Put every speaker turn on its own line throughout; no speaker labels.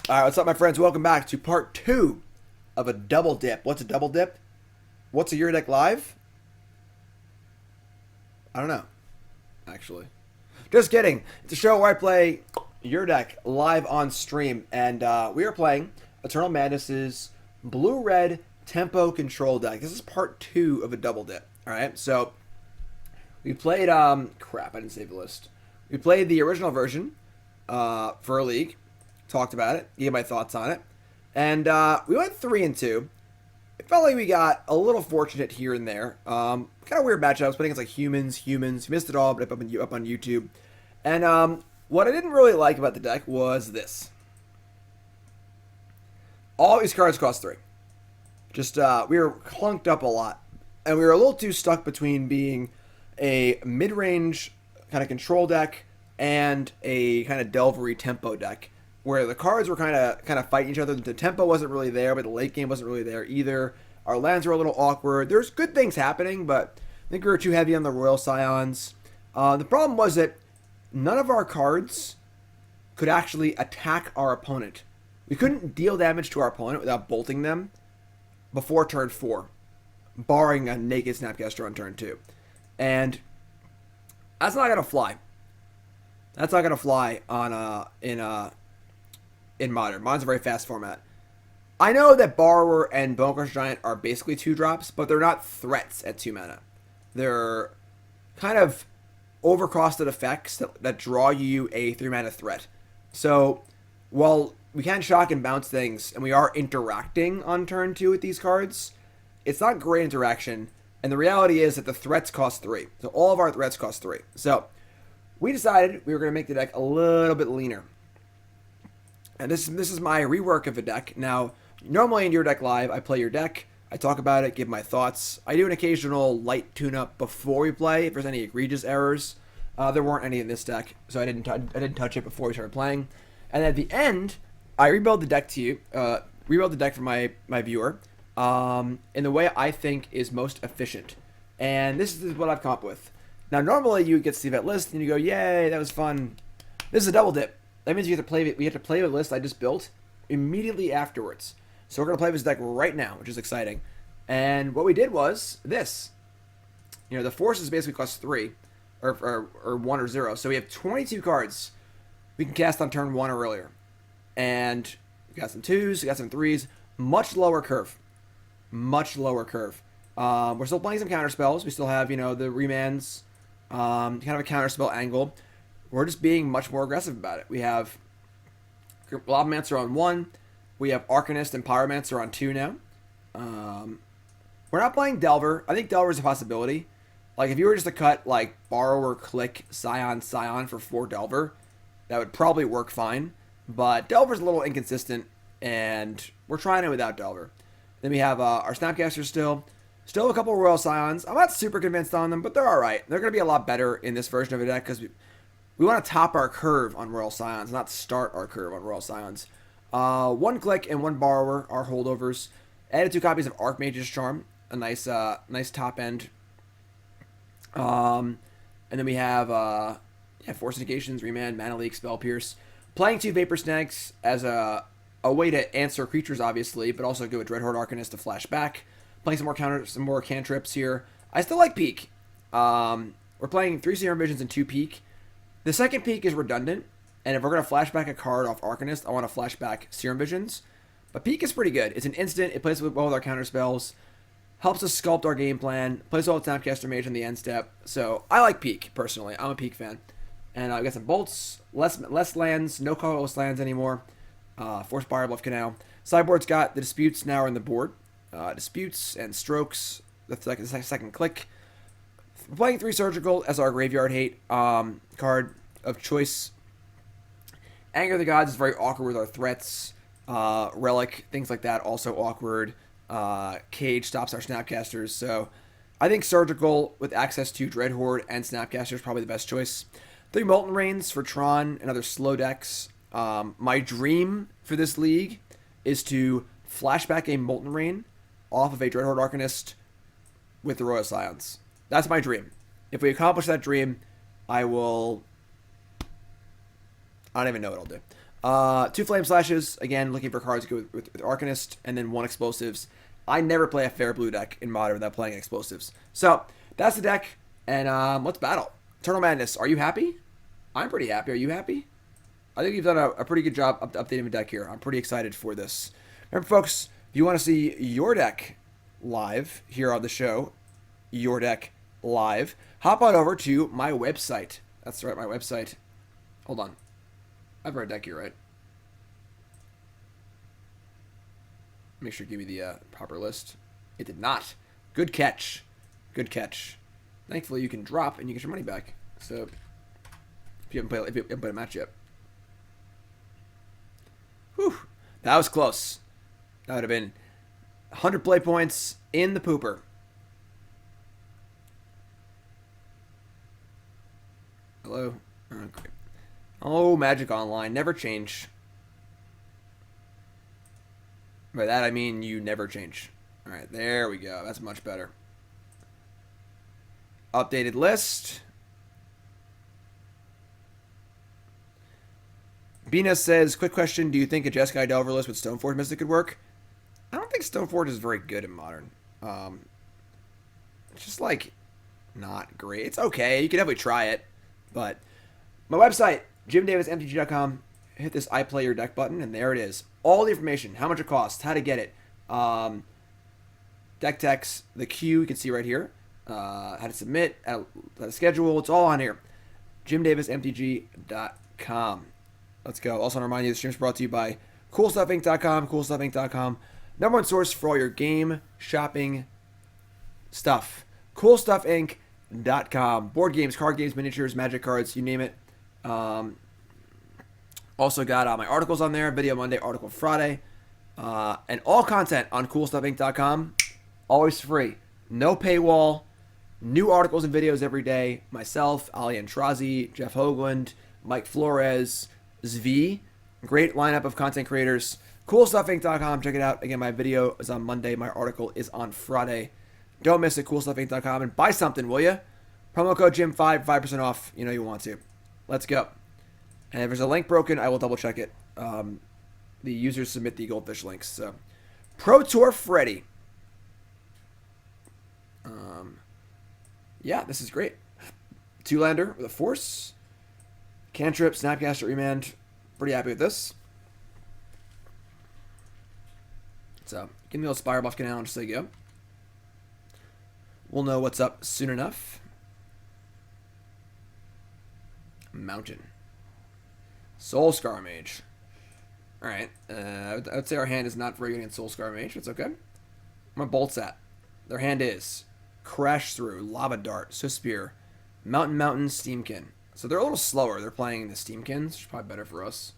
All right, what's up, my friends? Welcome back to part 2 of a double dip. What's a double dip? What's a Your Deck Live? I don't know, actually. Just kidding. It's a show where I play Your Deck live on stream, and we are playing Eternal Madness's Blue-Red Tempo Control deck. This is part 2 of a double dip. All right, so we played. Crap, I didn't save the list. We played the original version for a league. Talked about it, gave my thoughts on it, and we went 3-2. It felt like we got a little fortunate here and there. Kind of weird matchups, playing against like humans. You missed it all, but up on YouTube. And what I didn't really like about the deck was this: all these cards cost 3. Just we were clunked up a lot, and we were a little too stuck between being a mid-range kind of control deck and a kind of delvery tempo deck, where the cards were kind of fighting each other. The tempo wasn't really there, but the late game wasn't really there either. Our lands were a little awkward. There's good things happening, but I think we were too heavy on the Royal Scions. The problem was that none of our cards could actually attack our opponent. We couldn't deal damage to our opponent without bolting them before turn 4, barring a naked Snapcaster on turn 2. And that's not going to fly. That's not going to fly on in Modern. Modern's a very fast format. I know that Borrower and Bonecrusher Giant are basically 2-drops, but they're not threats at 2 mana. They're kind of overcosted effects that draw you a 3 mana threat. So while we can shock and bounce things, and we are interacting on turn 2 with these cards, it's not great interaction. And the reality is that the threats cost 3. So all of our threats cost 3. So we decided we were going to make the deck a little bit leaner. And this is my rework of the deck. Now, normally in Your Deck Live, I play your deck, I talk about it, give my thoughts. I do an occasional light tune-up before we play if there's any egregious errors. There weren't any in this deck, so I didn't touch it before we started playing. And at the end, I rebuild the deck to you, rebuild the deck for my viewer, in the way I think is most efficient. And this is what I've come up with. Now, normally you get to see that list and you go, "Yay, that was fun." This is a double dip. That means we have to play the list I just built immediately afterwards. So we're going to play this deck right now, which is exciting. And what we did was this. You know, the forces basically cost 3, or 1 or 0. So we have 22 cards we can cast on turn 1 or earlier. And we got some 2s, we got some 3s. Much lower curve. Much lower curve. We're still playing some counter spells. We still have, the remands, kind of a counter spell angle. We're just being much more aggressive about it. We have Grim Lavamancer on 1. We have Arcanist and Pyromancer on 2 now. We're not playing Delver. I think Delver is a possibility. Like, if you were just to cut, like, Borrower, Clique, Scion for 4 Delver, that would probably work fine. But Delver's a little inconsistent, and we're trying it without Delver. Then we have our Snapcaster still. Still a couple Royal Scions. I'm not super convinced on them, but they're alright. They're going to be a lot better in this version of the deck, because we want to top our curve on Royal Scions, not start our curve on Royal Scions. 1 Clique and 1 Borrower are holdovers. Added 2 copies of Archmage's Charm, a nice top end. And then we have Force of Negations, Remand, Mana Leak, Spell Pierce. Playing 2 Vapor Snags as a way to answer creatures, obviously, but also go with Dreadhorde Arcanist to flash back. Playing some more cantrips here. I still like Peak. We're playing 3 Serum Visions and 2 Peak. The second Peak is redundant, and if we're going to flashback a card off Arcanist, I want to flashback Serum Visions. But Peak is pretty good. It's an instant, it plays well with our counter spells, helps us sculpt our game plan, plays well with Snapcaster Mage on the end step. So I like Peak, personally. I'm a Peak fan. And I got some bolts, less lands, no colorless lands anymore. Force Spirebluff Canal. Sideboard's got the Disputes now are in the board. Disputes and Strokes, the second Clique. We're playing 3 Surgical as our Graveyard Hate card of choice. Anger of the Gods is very awkward with our threats. Relic, things like that, also awkward. Cage stops our Snapcasters. So I think Surgical with access to Dreadhorde and Snapcaster is probably the best choice. 3 Molten Rains for Tron and other slow decks. My dream for this league is to flashback a Molten Rain off of a Dreadhorde Arcanist with the Royal Scions. That's my dream. If we accomplish that dream, I don't even know what I'll do. 2 Flame Slashes, again, looking for cards to go with Arcanist, and then 1 Explosives. I never play a fair blue deck in Modern without playing Explosives. So, that's the deck, and let's battle. Eternal Madness, are you happy? I'm pretty happy. Are you happy? I think you've done a pretty good job updating the deck here. I'm pretty excited for this. Remember, folks, if you want to see your deck live here on the show, your deck live, hop on over to my website. That's right, my website. Hold on. I have our deck here, right? Make sure you give me the proper list. It did not. Good catch. Good catch. Thankfully, you can drop and you get your money back. So, if you haven't played a match yet. Whew. That was close. That would have been 100 play points in the pooper. Hello? Oh, great. Oh, Magic Online. Never change. By that, I mean you never change. Alright, there we go. That's much better. Updated list. Bina says, quick question, do you think a Jeskai Delver list with Stoneforge Mystic could work? I don't think Stoneforge is very good in Modern. It's just, like, not great. It's okay. You can definitely try it. But my website, jimdavismtg.com, hit this I Play Your Deck button, and there it is. All the information, how much it costs, how to get it, deck text, the queue, you can see right here, how to submit, how to schedule, it's all on here. jimdavismtg.com. Let's go. Also, I want to remind you, the stream is brought to you by CoolStuffInc.com. CoolStuffInc.com. Number 1 source for all your game shopping stuff. CoolStuffInc.com. Board games, card games, miniatures, magic cards, you name it. Also got my articles on there. Video Monday, article Friday. And all content on CoolStuffInc.com. Always free. No paywall. New articles and videos every day. Myself, Ali Antrazi, Jeff Hoagland, Mike Flores, Zvi, great lineup of content creators. CoolStuffInc.com, check it out. Again, my video is on Monday. My article is on Friday. Don't miss it, CoolStuffInc.com, and buy something, will you? Promo code Jim5, 5% off. You know you want to. Let's go. And if there's a link broken, I will double check it. The users submit the goldfish links. So, Pro Tour Freddy. Yeah, this is great. 2-lander with a Force. Cantrip, Snapcaster, Remand. Pretty happy with this. So, give me a little Spirebluff Canal and just say go. We'll know what's up soon enough. Mountain. Soulscar Mage. Alright. I would say our hand is not very good against Soulscar Mage. It's okay. My bolts at. Their hand is Crash Through, Lava Dart, Suspire, Mountain, Steamkin. So they're a little slower. They're playing the Steamkins, which is probably better for us.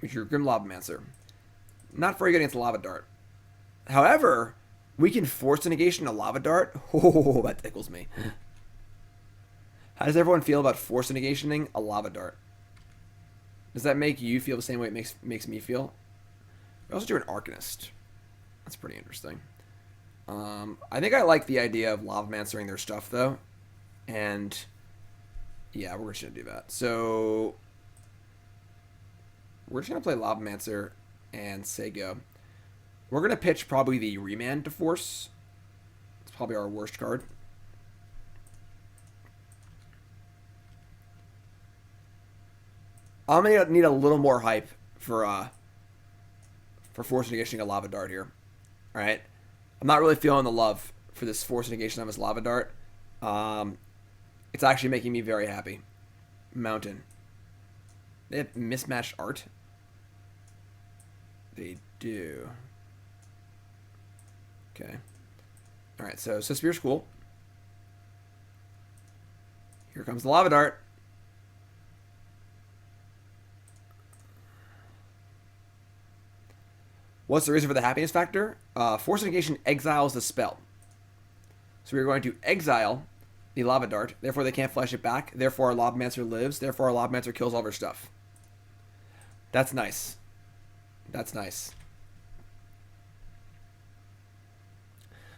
With your Grim Lavamancer. Not very good against Lava Dart. However, we can Force Negation a Lava Dart. Oh, that tickles me. How does everyone feel about Force Negationing a Lava Dart? Does that make you feel the same way it makes me feel? We also do an Arcanist. That's pretty interesting. I think I like the idea of Lavamancering their stuff, though. And yeah, we're just going to do that. So we're just going to play Lavamancer and say go. We're going to pitch probably the Remand to Force. It's probably our worst card. I'm going to need a little more hype for Force Negation a Lava Dart here. Alright? I'm not really feeling the love for this Force Negation of his Lava Dart. It's actually making me very happy. Mountain. They have mismatched art? They do. Okay. Alright, so Suspire's cool. Here comes the Lava Dart. What's the reason for the happiness factor? Force Negation exiles the spell. So we're going to exile the Lava Dart. Therefore, they can't flash it back. Therefore, our Lavamancer lives. Therefore, our Lavamancer kills all of our stuff. That's nice. That's nice.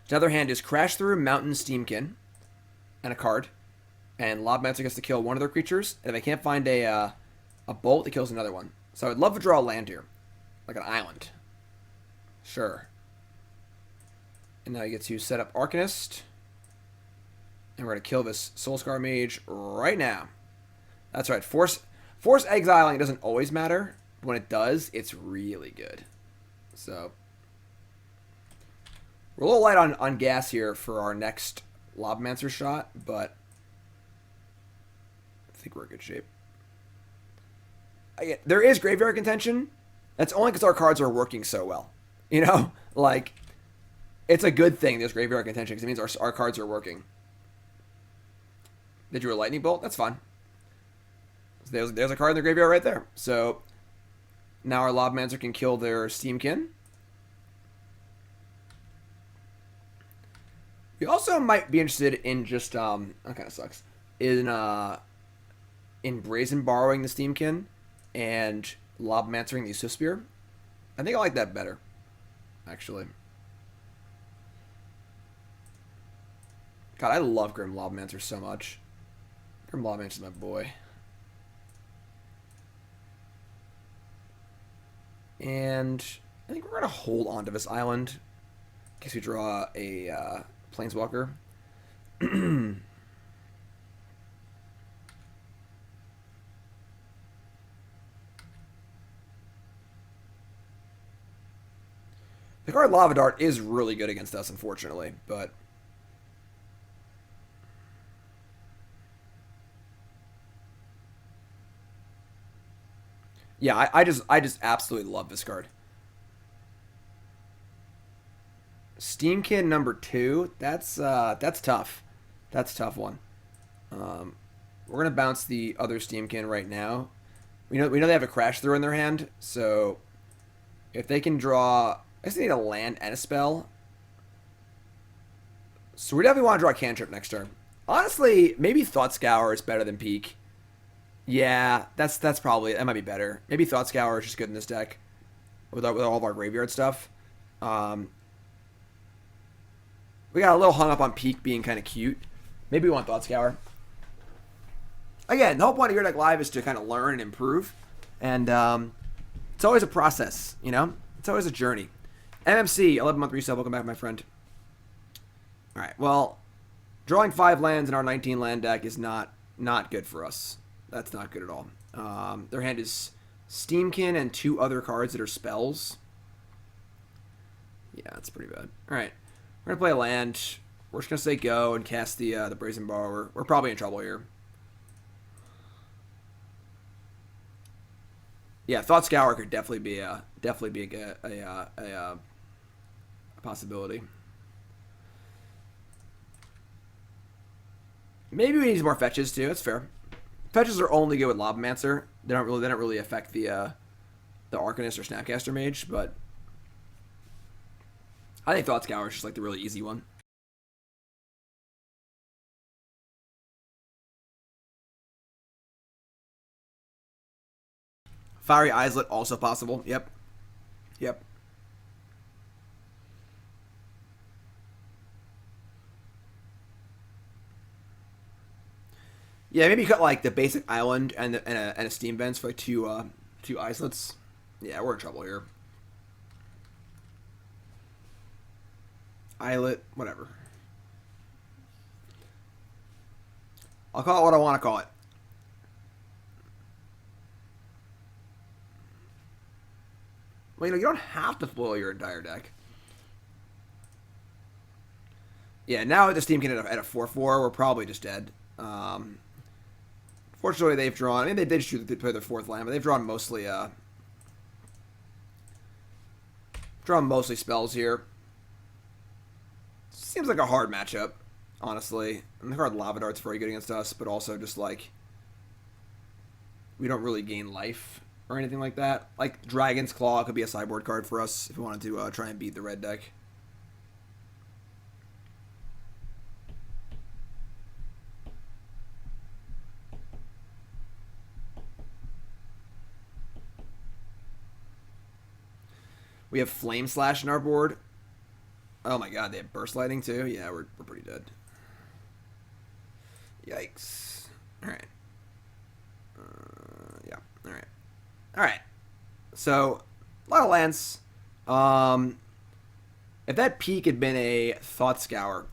Another hand is Crash Through, Mountain, Steamkin, and a card. And Lavamancer gets to kill one of their creatures. And if they can't find a bolt, it kills another one. So I'd love to draw a land here. Like an island. Sure. And now you get to set up Arcanist. And we're going to kill this Soulscar Mage right now. That's right. Force exiling doesn't always matter. But when it does, it's really good. So we're a little light on gas here for our next Lavamancer shot, but I think we're in good shape. There is graveyard contention. That's only because our cards are working so well. You know? Like, it's a good thing there's graveyard contention because it means our cards are working. They drew a lightning bolt. That's fine. So there's a card in the graveyard right there. So now our Lavamancer can kill their Steamkin. We also might be interested in just that kind of sucks. In Brazen Borrowing the Steamkin and Lavamancer the Swiftspear. I think I like that better, actually. God, I love Grim Lavamancer so much. Grim Lavamancer's my boy. And I think we're going to hold on to this island in case we draw a Planeswalker. The card Lava Dart is really good against us, unfortunately, but yeah, I just absolutely love this card. Steamkin number 2. That's tough. That's a tough one. We're gonna bounce the other Steamkin right now. We know they have a Crash Through in their hand, so if they can draw, I guess they need a land and a spell. So we definitely want to draw a cantrip next turn. Honestly, maybe Thought Scour is better than Peak. Yeah, that's probably, that might be better. Maybe Thought Scour is just good in this deck with all of our graveyard stuff. We got a little hung up on Peak being kind of cute. Maybe we want Thought Scour. Again, the whole point of your deck live is to kind of learn and improve. And it's always a process, you know? It's always a journey. MMC, 11-month resale. Welcome back, my friend. All right, well, drawing 5 lands in our 19 land deck is not good for us. That's not good at all. Their hand is Steamkin and 2 other cards that are spells. Yeah, that's pretty bad. All right, we're going to play a land. We're just going to say go and cast the Brazen Borrower. We're probably in trouble here. Yeah, Thought Scour could definitely be a possibility. Maybe we need some more fetches too. That's fair. Fetches are only good with Lavamancer. They don't really affect the Arcanist or Snapcaster Mage, but I think Thought Scour is just like the really easy one. Fiery Islet also possible. Yep. Yep. Yeah, maybe cut like the basic island and a steam vents for like two islets. Yeah, we're in trouble here. Islet, whatever. I'll call it what I want to call it. Well, you don't have to spoil your entire deck. Yeah, now with the Steamkin at a 4/4, we're probably just dead. Fortunately, they've drawn. I mean, they just play their 4th land, but they've drawn mostly spells here. Seems like a hard matchup, honestly. And the card Lava Dart's very good against us, but also just like we don't really gain life or anything like that. Like Dragon's Claw could be a sideboard card for us if we wanted to try and beat the red deck. We have Flame Slash in our board. Oh my god, they have Burst Lightning too? Yeah, we're pretty dead. Yikes. Alright. Yeah, alright. Alright. So, a lot of lands. If that peak had been a Thought Scour,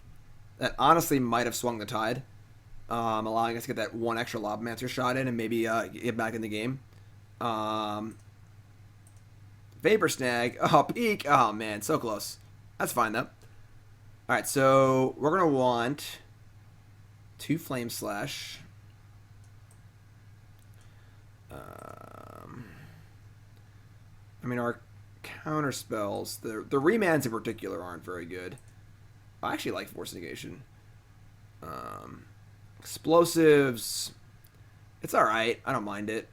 that honestly might have swung the tide, allowing us to get that one extra Lavamancer shot in and maybe get back in the game. Vapor Snag. Oh, peak. Oh, man, so close. That's fine, though. Alright, so we're going to want 2 Flame Slash. I mean, our counter spells, the remands in particular aren't very good. I actually like Force Negation. Explosives, it's alright. I don't mind it.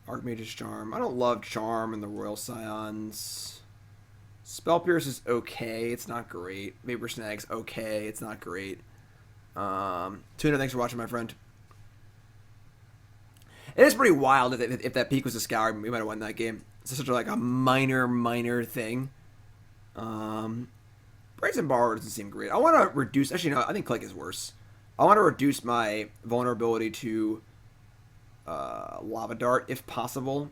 Archmage's Charm. I don't love Charm and the Royal Scions. Spell Pierce is okay. It's not great. Vapor Snag's okay. It's not great. Tuna, thanks for watching, my friend. It is pretty wild if that peak was a Scour, we might have won that game. It's such a minor thing. Brazen Borrower doesn't seem great. I want to reduce... Actually, no, I think Clique is worse. I want to reduce my vulnerability to Lava Dart, if possible.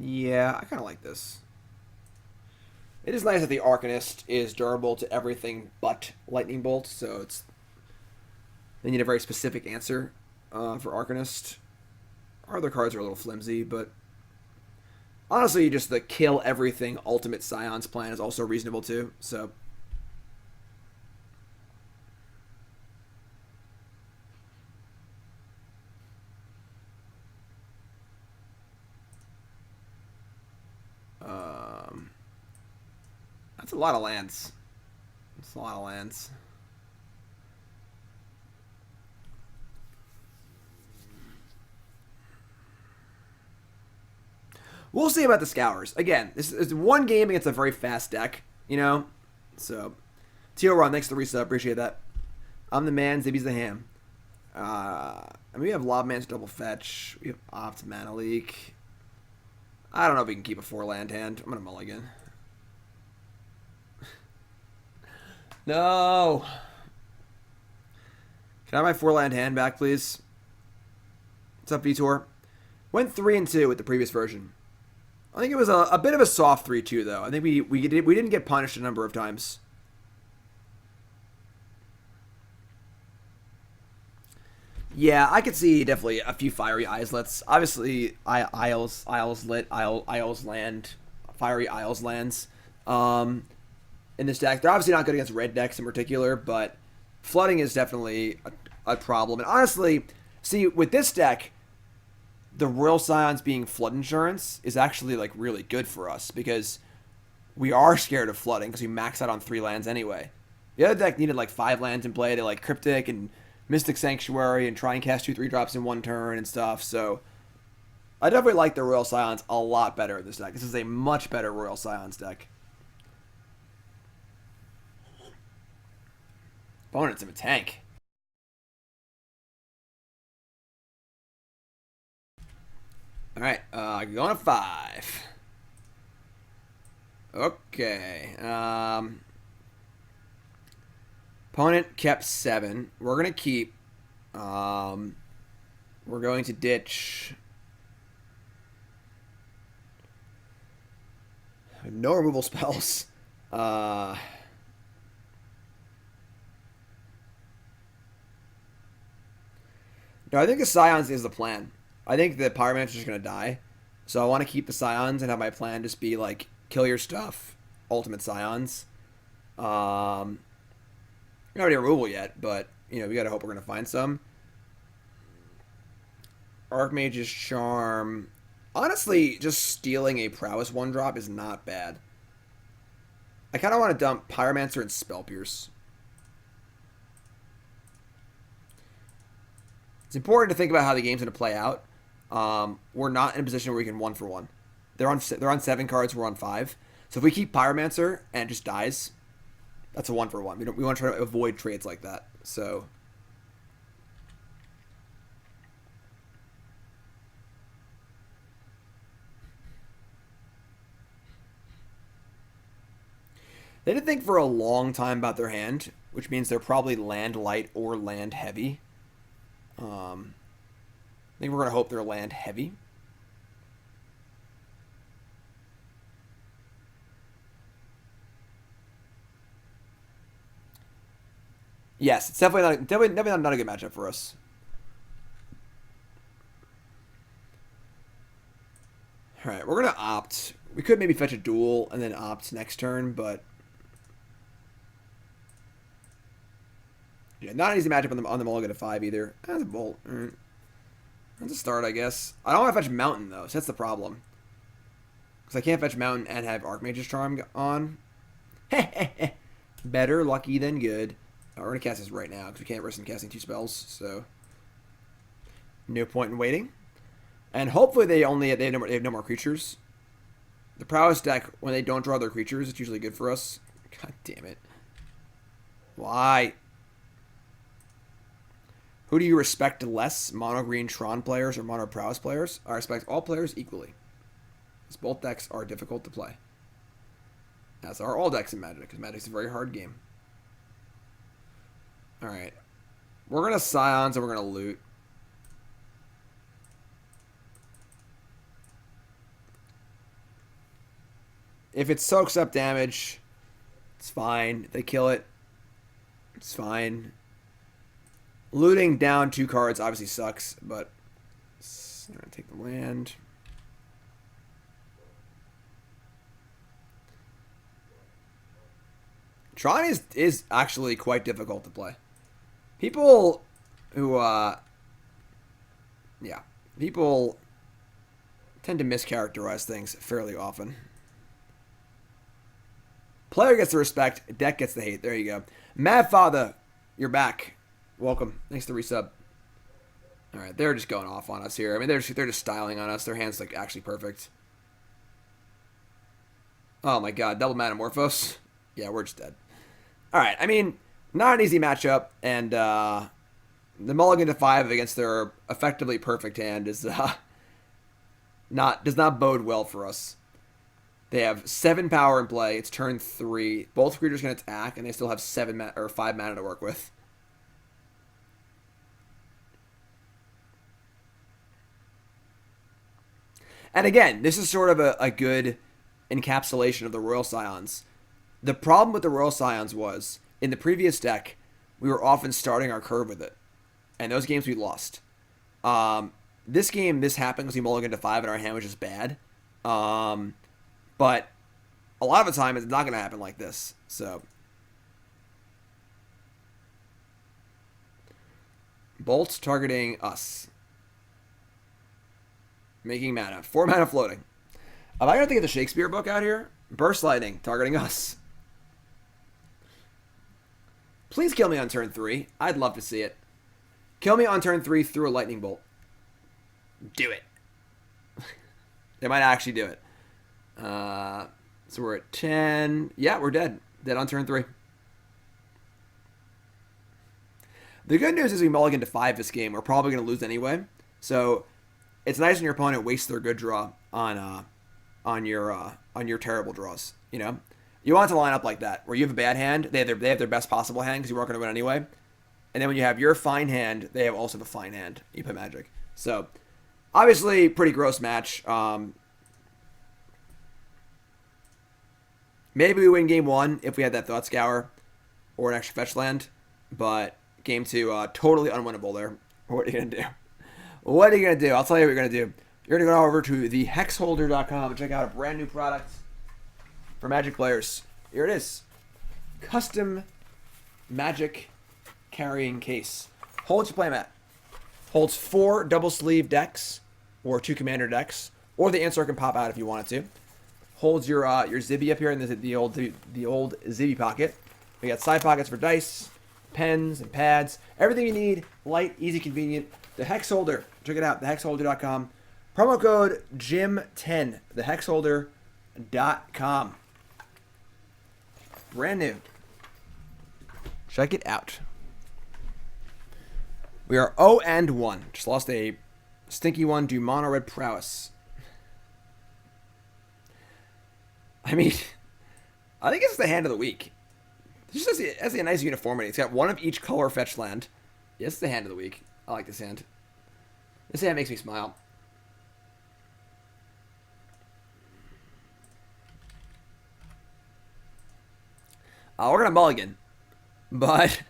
Yeah, I kind of like this. It is nice that the Arcanist is durable to everything but Lightning Bolt, so it's... They need a very specific answer for Arcanist. Our other cards are a little flimsy, but... Honestly, just the kill everything ultimate Scions plan is also reasonable too, so... That's a lot of lands. That's a lot of lands. We'll see about the Scours. Again, this is one game against a very fast deck, you know? So, T.O. Ron, thanks for the resub. Appreciate that. I'm the man, Zibby's the ham. I mean, we have Lobman's double fetch. We have Opt Mana Leak. I don't know if we can keep a 4-land hand. I'm going to mulligan. No. Can I have my 4-land hand back, please? What's up, Vitor? Went 3-2 with the previous version. I think it was a bit of a soft 3-2, though. I think we didn't get punished a number of times. Yeah, I could see definitely a few Fiery Islets. Obviously, Isles lit, Isles land, Fiery Isles lands. In this deck, they're obviously not good against red decks in particular, but flooding is definitely a problem. And honestly, see, with this deck, the Royal Scions being flood insurance is actually like really good for us because we are scared of flooding because we max out on 3 lands anyway. The other deck needed like 5 lands in play to like Cryptic and Mystic Sanctuary and try and cast 2/3 drops in one turn and stuff. So I definitely like the Royal Scions a lot better in this deck. This is a much better Royal Scions deck. Opponent's in a tank. Alright, going to 5. Okay. Opponent kept 7. We're going to keep. We're going to ditch. No removal spells. No, I think the Scions is the plan. I think the Pyromancer is just going to die. So I want to keep the Scions and have my plan just be like, kill your stuff, Ultimate Scions. Not already removal yet, but, you know, we got to hope we're going to find some. Archmage's Charm. Honestly, just stealing a Prowess 1-drop is not bad. I kind of want to dump Pyromancer and Spell Pierce. It's important to think about how the game's going to play out. We're not in a position where we can 1-for-1. They're on 7 cards. We're on 5. So if we keep Pyromancer and it just dies, that's a 1-for-1. We want to try to avoid trades like that. So they didn't think for a long time about their hand, which means they're probably land light or land heavy. I think we're going to hope they're land heavy. Yes, it's definitely not a good matchup for us. All right, we're going to opt. We could maybe fetch a duel and then opt next turn, but yeah, not an easy matchup on the mulligan to 5 either. That's a bolt. All right. That's a start, I guess. I don't want to fetch Mountain, though, so that's the problem. Because I can't fetch Mountain and have Archmage's Charm on. Better lucky than good. We're going to cast this right now, because we can't risk casting 2 spells, so no point in waiting. And hopefully they have no more creatures. The Prowess deck, when they don't draw their creatures, it's usually good for us. God damn it. Why? Who do you respect less? Mono green Tron players or mono Prowess players? I respect all players equally, because both decks are difficult to play. As are all decks in Magic, because Magic's a very hard game. Alright. We're going to Scions and we're going to loot. If it soaks up damage, it's fine. If they kill it, it's fine. Looting down 2 cards obviously sucks, but I'm going to take the land. Tron is actually quite difficult to play. People who, people tend to mischaracterize things fairly often. Player gets the respect, deck gets the hate. There you go. Mad Father, you're back. Welcome. Thanks to resub. All right, they're just going off on us here. I mean, they're just styling on us. Their hand's like actually perfect. Oh my god, double Metamorphose. Yeah, we're just dead. All right, I mean, not an easy matchup, and the mulligan to 5 against their effectively perfect hand is does not bode well for us. They have 7 power in play. It's turn 3. Both creatures can attack, and they still have 5 mana to work with. And again, this is sort of a good encapsulation of the Royal Scions. The problem with the Royal Scions was, in the previous deck, we were often starting our curve with it. And those games we lost. This game, this happened because we mulliganed to 5 and our hand was just bad. But a lot of the time, it's not going to happen like this. So, Bolts targeting us. Making mana. 4 mana floating. Am I going to get the Shakespeare book out here? Burst Lightning targeting us. Please kill me on turn 3. I'd love to see it. Kill me on turn 3 through a lightning bolt. Do it. They might actually do it. So we're at 10. Yeah, we're dead. Dead on turn 3. The good news is we mulligan to 5 this game. We're probably going to lose anyway. So it's nice when your opponent wastes their good draw on your terrible draws. You know, you want it to line up like that, where you have a bad hand, they have their best possible hand because you weren't going to win anyway. And then when you have your fine hand, they have also the fine hand. You play Magic. So obviously, pretty gross match. Maybe we win game 1 if we had that Thought Scour or an extra fetch land. But game 2, totally unwinnable there. What are you going to do? What are you going to do? I'll tell you what you're going to do. You're going to go over to thehexholder.com and check out a brand new product for Magic players. Here it is. Custom Magic carrying case. Holds your playmat. Holds 4 double sleeve decks or 2 commander decks, or the insert can pop out if you want it to. Holds your Zibby up here in the old Zibby pocket. We got side pockets for dice, pens and pads, everything you need. Light, easy, convenient. The Hex Holder. Check it out. Thehexholder.com. Promo code JIM10. Thehexholder.com. Brand new. Check it out. We are 0-1. Just lost a stinky one to Mono Red Prowess. I mean, I think it's the hand of the week. This just has a nice uniformity. It's got one of each color fetch land. Yes, it's the hand of the week. I like this hand. This hand makes me smile. We're going to mulligan. But,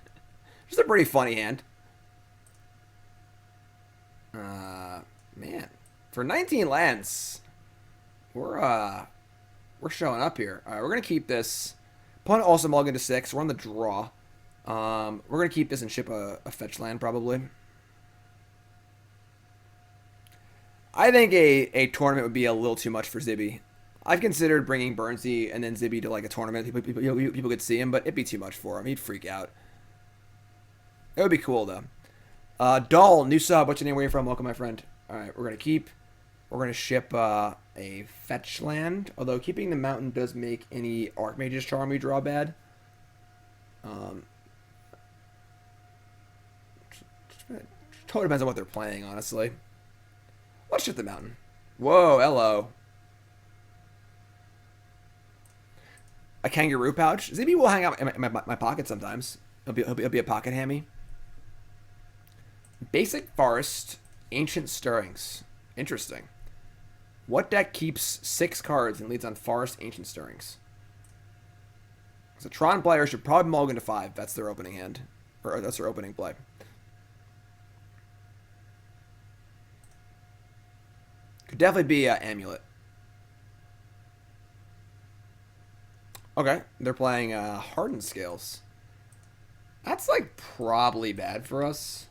just a pretty funny hand. Man. For 19 lands, we're showing up here. All right, we're going to keep this. Opponent also mulligan to 6. We're on the draw. We're going to keep this and ship a fetch land, probably. I think a tournament would be a little too much for Zibby. I've considered bringing Burnsy and then Zibby to like a tournament. People could see him, but it'd be too much for him. He'd freak out. It would be cool, though. Dull, new sub. What's your name? Where you from? Welcome, my friend. All right, we're going to keep. We're going to ship a fetch land. Although keeping the mountain does make any Archmage's Charm we draw bad. Totally depends on what they're playing, honestly. Let's ship the mountain. Whoa, hello. A kangaroo pouch. Zibby will hang out in my pocket sometimes. He'll be a pocket hammy. Basic Forest, Ancient Stirrings. Interesting. What deck keeps 6 cards and leads on Forest Ancient Stirrings? So Tron player should probably mulligan to 5. That's their opening hand. Or that's their opening play. Could definitely be Amulet. Okay, they're playing Hardened Scales. That's like probably bad for us.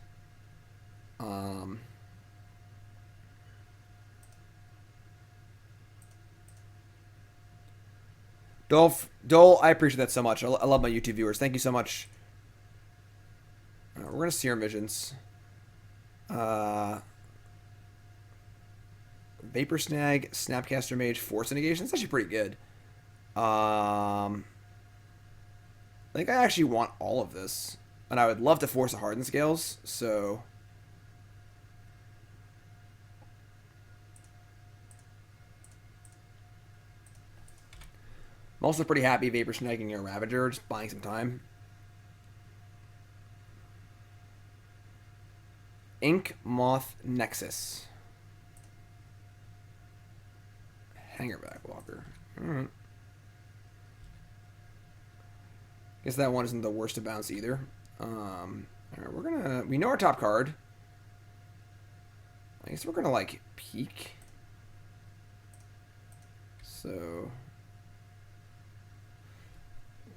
Dole, I appreciate that so much. I love my YouTube viewers. Thank you so much. We're gonna Serum Visions. Vapor Snag, Snapcaster Mage, Force of Negation. It's actually pretty good. I think I actually want all of this. And I would love to force a Hardened Scales, so... I'm also pretty happy Vapor Snagging your Ravager, just buying some time. Ink Moth Nexus. Hangerback Walker. Alright. Guess that one isn't the worst to bounce either. Alright, we're gonna... We know our top card. I guess we're gonna, like, peek. So...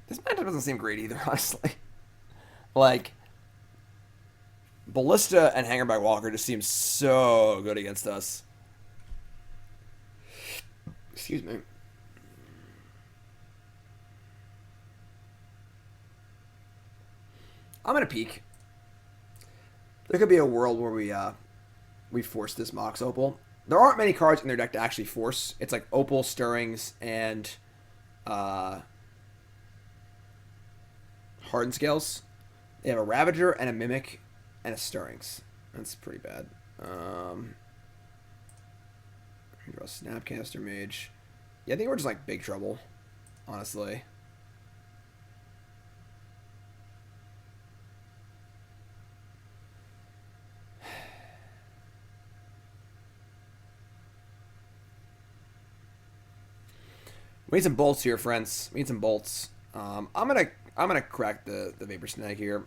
This matchup doesn't seem great either, honestly. Like... Ballista and Hangerback Walker just seem so good against us. Excuse me. I'm gonna peek. There could be a world where we force this Mox Opal. There aren't many cards in their deck to actually force. It's like Opal, Stirrings, and Hardened Scales. They have a Ravager and a Mimic and a Stirrings. That's pretty bad. Draw a Snapcaster Mage. Yeah, I think we're just like big trouble, honestly. We need some bolts here, friends. We need some bolts. I'm gonna crack the Vapor Snag here.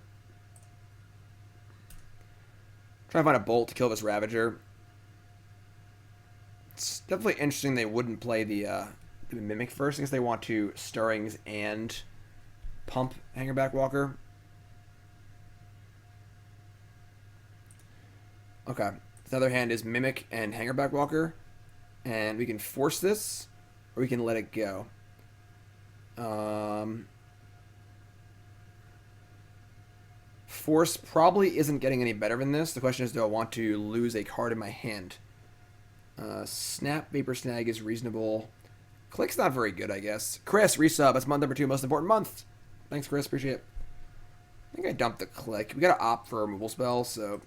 Try to find a bolt to kill this Ravager. It's definitely interesting they wouldn't play the Mimic first, because they want to Stirrings and pump Hangerback Walker. Okay. The other hand is Mimic and Hangerback Walker. And we can force this, or we can let it go. Force probably isn't getting any better than this. The question is, do I want to lose a card in my hand? Snap, Vapor Snag is reasonable. Clique's not very good, I guess. Chris, resub. That's month number 2, most important month. Thanks, Chris. Appreciate it. I think I dumped the Clique. We gotta opt for a removal spell, so...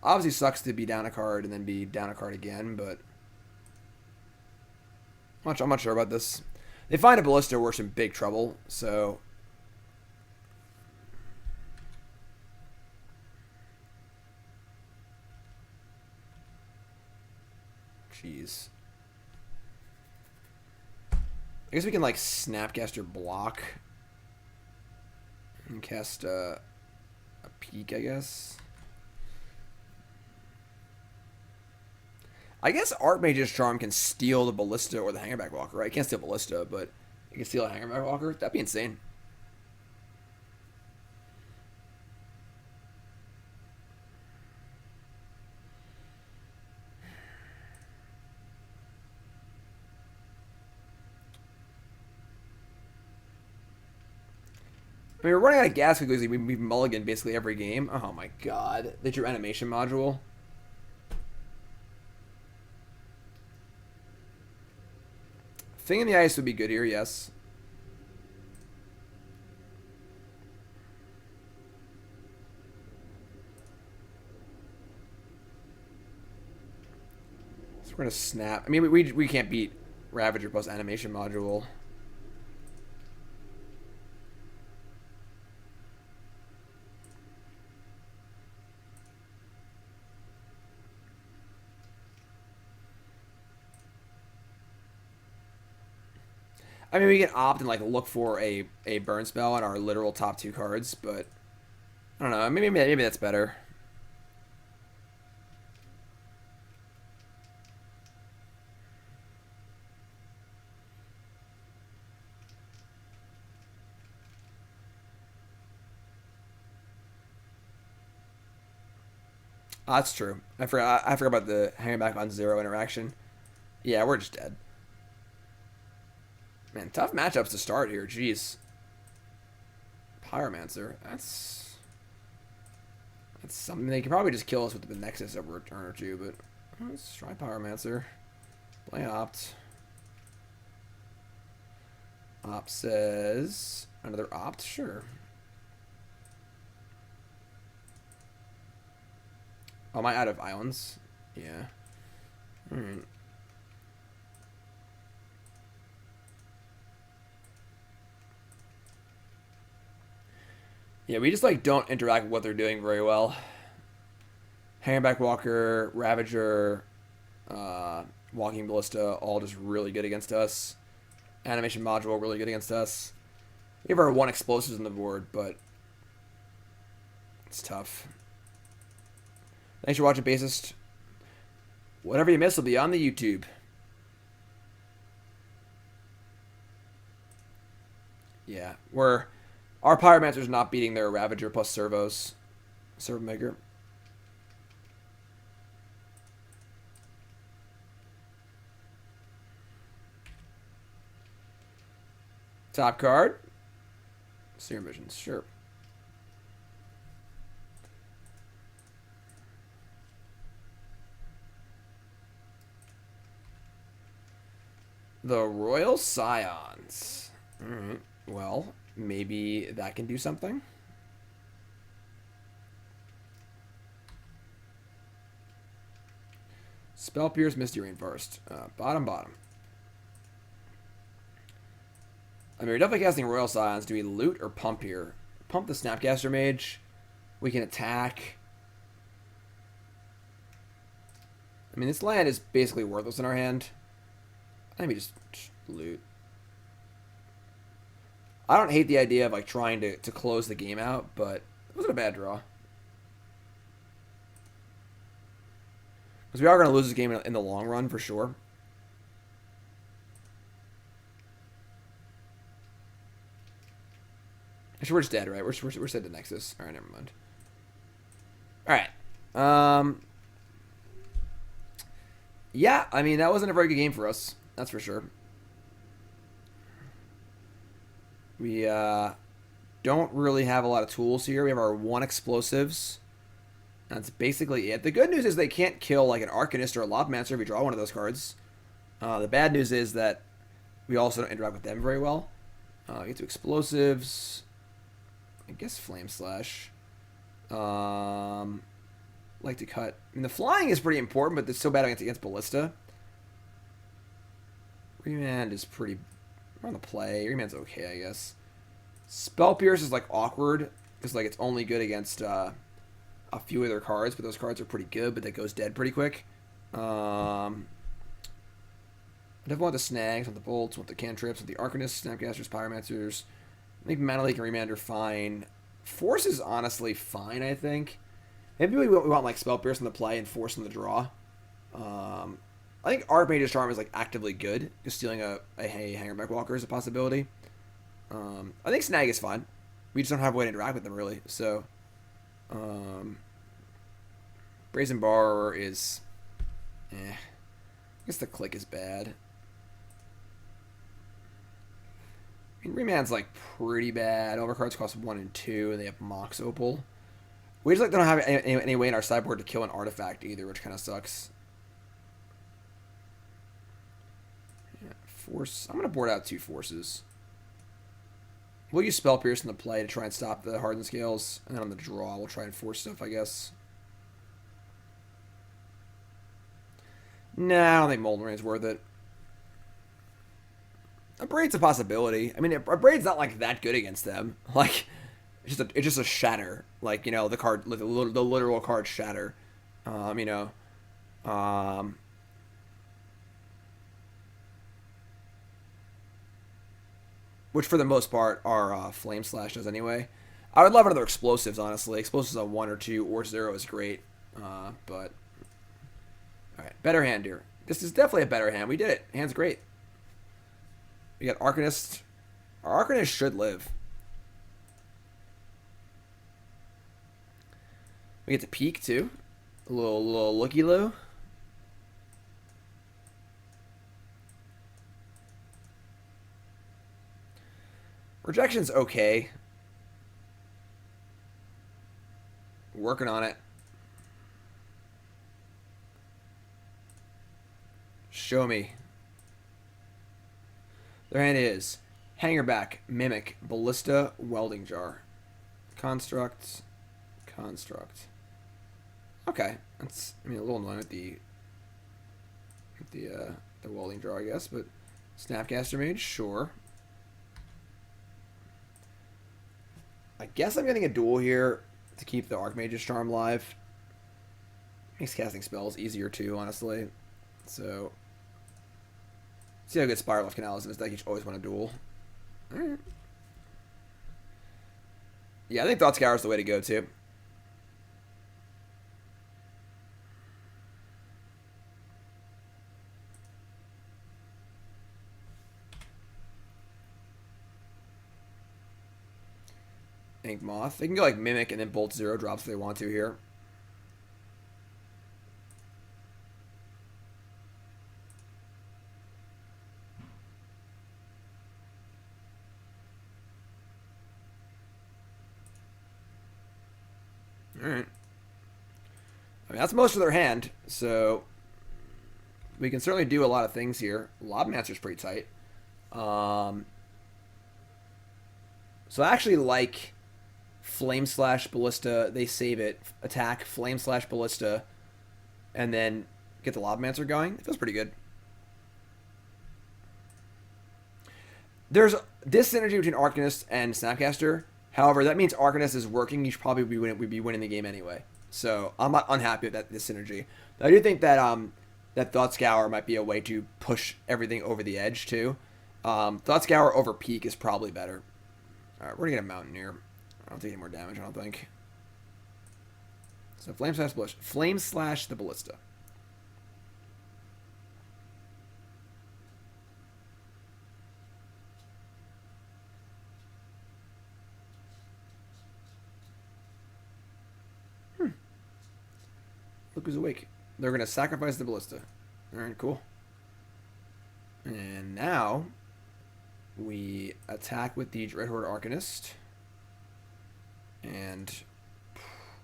Obviously sucks to be down a card and then be down a card again, but... I'm not sure about this. They find a Ballista, we're in big trouble, so... Jeez. I guess we can, like, Snapcaster block. And cast a peek, I guess. I guess Archmage's Charm can steal the Ballista or the Hangerback Walker, right? I can't steal Ballista, but it can steal a Hangerback Walker. That'd be insane. I mean, we're running out of gas because we mulligan basically every game. Oh my god. They drew animation module. Thing in the Ice would be good here, yes. So we're going to snap. I mean, we can't beat Ravager plus animation module. I mean, we can opt and, like, look for a burn spell on our literal top 2 cards, but I don't know. Maybe that's better. Oh, that's true. I forgot about the hanging back on 0 interaction. Yeah, we're just dead. Man, tough matchups to start here. Jeez. Pyromancer. That's something. They could probably just kill us with the Nexus over a turn or two, but let's try Pyromancer. Play Opt. Opt says another Opt. Sure. Oh, am I out of islands? Yeah. Alright. Yeah, we just, like, don't interact with what they're doing very well. Hangback Walker, Ravager, Walking Ballista, all just really good against us. Animation Module, really good against us. We have our 1 explosives on the board, but it's tough. Thanks for watching, Bassist. Whatever you miss will be on the YouTube. Yeah, our Pyromancer's not beating their Ravager plus Servos. Servo Maker. Top card. Serum Visions, sure. The Royal Scions. Alright, well, maybe that can do something. Spell Pierce, Misty Rainforest. Bottom. I mean, we're definitely casting Royal Scions. Do we loot or pump here? Pump the Snapcaster Mage. We can attack. I mean, this land is basically worthless in our hand. Let me just loot. I don't hate the idea of, like, trying to close the game out, but it wasn't a bad draw. Because we are going to lose this game in the long run, for sure. Actually, we're just dead, right? We're dead to Nexus. Alright, never mind. Alright. Yeah, I mean, that wasn't a very good game for us. That's for sure. We don't really have a lot of tools here. We have our 1 explosives. That's basically it. The good news is they can't kill, like, an Arcanist or a Lavamancer if we draw one of those cards. The bad news is that we also don't interact with them very well. Get to explosives. I guess Flame Slash. Like to cut. I mean, the flying is pretty important, but it's so bad against Ballista. Remand is pretty... We're on the play. Remand's okay, I guess. Spell Pierce is, like, awkward. Because, like, it's only good against a few of their cards, but those cards are pretty good, but that goes dead pretty quick. I definitely want the snags, want the bolts, want the cantrips, want the arcanists, snapcasters, pyromancers. I think mana leak and remand are fine. Force is honestly fine, I think. Maybe we want like spell pierce in the play and force in the draw. I think Archmage's Charm is like actively good. Just stealing a Hangerback Walker is a possibility. I think Snag is fine. We just don't have a way to interact with them really. So, Brazen Borrower is, I guess the click is bad. I mean, Remand's like pretty bad. Overcards cost 1 and 2, and they have Mox Opal. We just like don't have any way in our sideboard to kill an artifact either, which kind of sucks. Yeah, force. I'm gonna board out 2 forces. We'll use Spell Pierce in the play to try and stop the Hardened scales, and then on the draw, we'll try and force stuff, I guess. Nah, I don't think Molten Rain's worth it. A Braid's a possibility. I mean, a Braid's not like that good against them. Like, it's just a shatter. Like, you know, the card, the literal card shatter. You know, which for the most part are Flame Slash does anyway. I would love another Explosives, honestly. Explosives on 1 or 2 or 0 is great. But all right, better hand here. This is definitely a better hand. We did it. Hand's great. We got Arcanist. Our Arcanist should live. We get to peek too. A little looky-loo. Rejection's okay. Working on it. Show me. Their hand is Hangerback, Mimic, Ballista, Welding Jar. Construct. Okay. That's, I mean, a little annoying with the Welding Jar, I guess, but Snapcaster Mage, sure. I guess I'm getting a duel here to keep the Archmage's Charm live. Makes casting spells easier too, honestly. So, see how good Spirebluff Canal is in this deck. You always want a duel. Alright. Yeah, I think Thought Scour is the way to go too. Ink Moth. They can go like Mimic and then Bolt 0 drops if they want to here. Alright. I mean, that's most of their hand, so we can certainly do a lot of things here. Lavamancer's pretty tight. So I actually like Flame Slash Ballista. They save it. Attack, Flame Slash Ballista, and then get the Lavamancer going. It feels pretty good. There's this synergy between Arcanist and Snapcaster. However, that means Arcanist is working. You should probably be winning the game anyway. So I'm not unhappy with this synergy. But I do think that that Thought Scour might be a way to push everything over the edge too. Thought Scour over Peak is probably better. All right, we're gonna get a Mountaineer. I don't take any more damage. I don't think. So Flame Slash Ballista. Flame Slash the Ballista. Look who's awake. They're going to sacrifice the Ballista. Alright, cool. And now we attack with the Dreadhorde Arcanist. And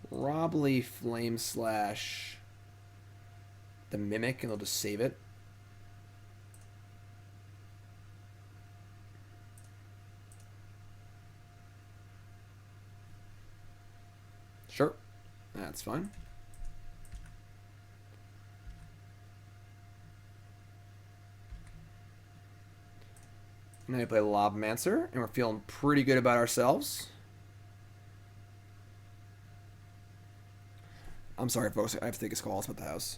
probably Flame Slash the Mimic, and they'll just save it. Sure. That's fine. Now we play Lavamancer, and we're feeling pretty good about ourselves. I'm sorry, folks. I have to take a call. It's about the house.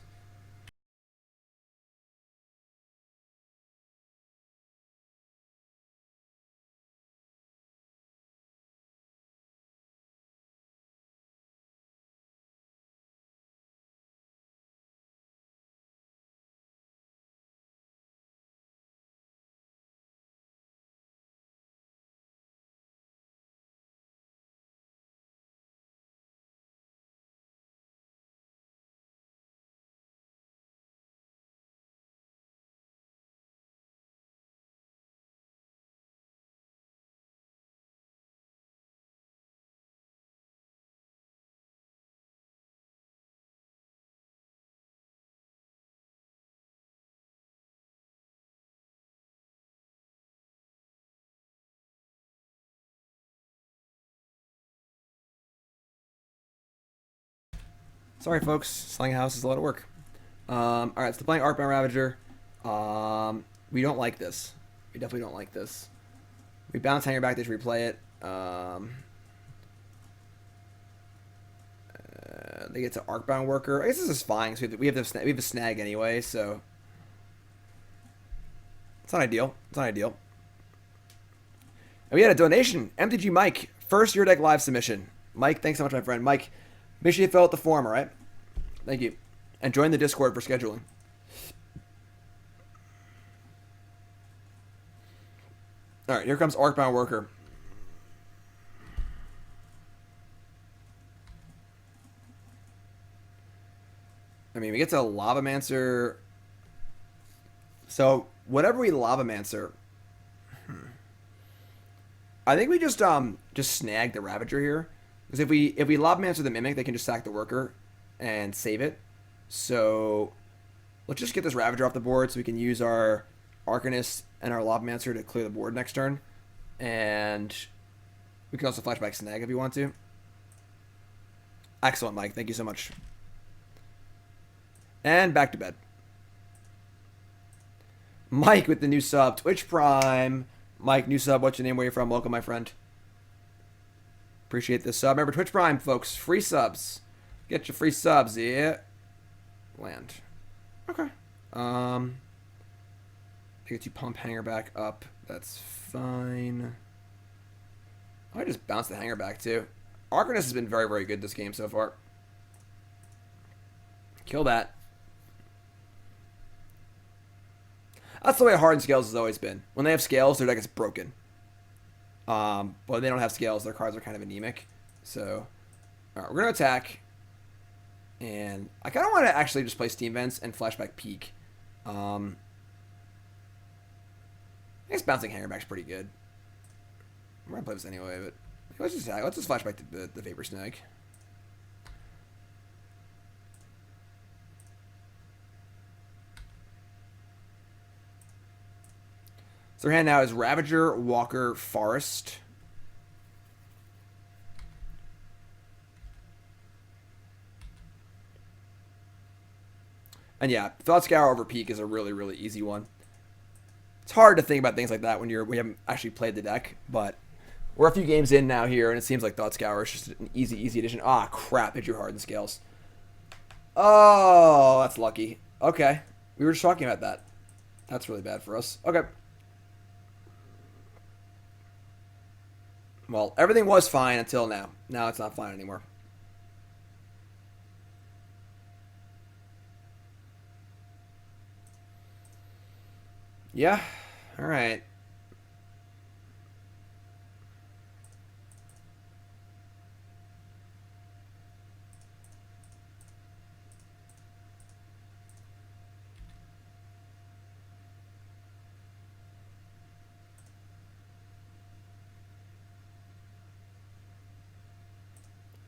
Sorry, folks. Selling a house is a lot of work. All right, so playing Arcbound Ravager. We don't like this. We definitely don't like this. We bounce Hanger back. They should replay it. They get to Arcbound Worker. I guess this is fine because we have the snag anyway, so it's not ideal. It's not ideal. And we had a donation. MTG Mike, first Your Deck live submission. Mike, thanks so much, my friend. Mike, make sure you fill out the form, all right? Thank you. And join the Discord for scheduling. All right, here comes Arcbound Worker. I mean, we get to Lavamancer. So, whatever we Lavamancer, I think we just snag the Ravager here. Because if we Lavamancer the Mimic, they can just sack the Worker and save it. So, let's just get this Ravager off the board so we can use our Arcanist and our Lavamancer to clear the board next turn. And we can also flashback Snag if you want to. Excellent, Mike. Thank you so much. And back to bed. Mike with the new sub. Twitch Prime. Mike, new sub. What's your name? Where you from? Welcome, my friend. Appreciate this sub. Remember, Twitch Prime, folks. Free subs. Get your free subs, yeah. Land. Okay. I get you pump Hanger back up. That's fine. I just bounced the Hanger back, too. Arcanist has been very, very good this game so far. Kill that. That's the way Hardened Scales has always been. When they have scales, their deck is broken. But when they don't have scales, their cards are kind of anemic. So, all right, we're going to attack. And I kind of want to actually just play Steam Vents and Flashback Peak. I guess bouncing Hangerback's pretty good. I'm going to play this anyway, but let's just Flashback the Vapor Snag. So their hand now is Ravager, Walker, Forest. And yeah, Thought Scour over Peak is a really, really easy one. It's hard to think about things like that when we haven't actually played the deck, but we're a few games in now here, and it seems like Thought Scour is just an easy addition. Ah, crap, it drew Hardened Scales. Oh, that's lucky. Okay, we were just talking about that. That's really bad for us. Okay. Well, everything was fine until now. Now it's not fine anymore. Yeah. All right.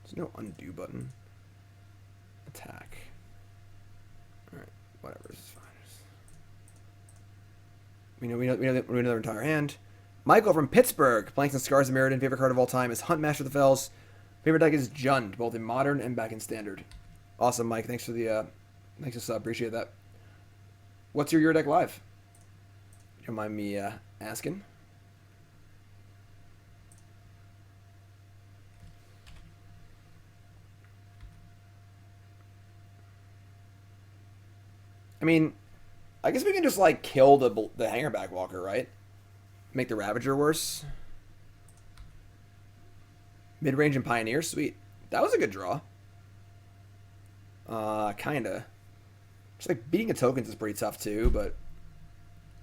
There's no undo button. Attack. Alright, whatever, this is fine. We know their entire hand. Michael from Pittsburgh, playing some Scars of Meriden. Favorite card of all time is Hunt Master of the Fells. Favorite deck is Jund, both in Modern and back in Standard. Awesome, Mike. Thanks for the thanks for the sub. Appreciate that. What's your deck live? You don't mind me asking? I mean, I guess we can just, like, kill the Hangerback Walker, right? Make the Ravager worse. Midrange and Pioneer, sweet. That was a good draw. Kinda. Just, like, beating a tokens is pretty tough, too, but...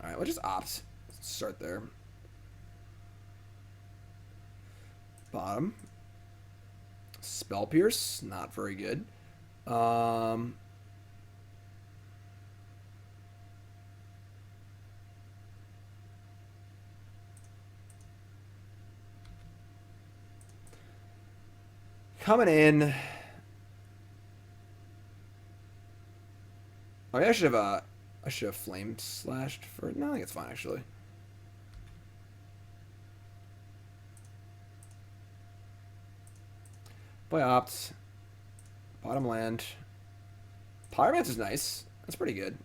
Alright, we'll just opt. Let's start there. Bottom. Spell Pierce, not very good. Coming in. Oh, yeah, I should have flame slashed for. No, I think it's fine actually. Play opt. Bottom land. Pyromancer's nice. That's pretty good.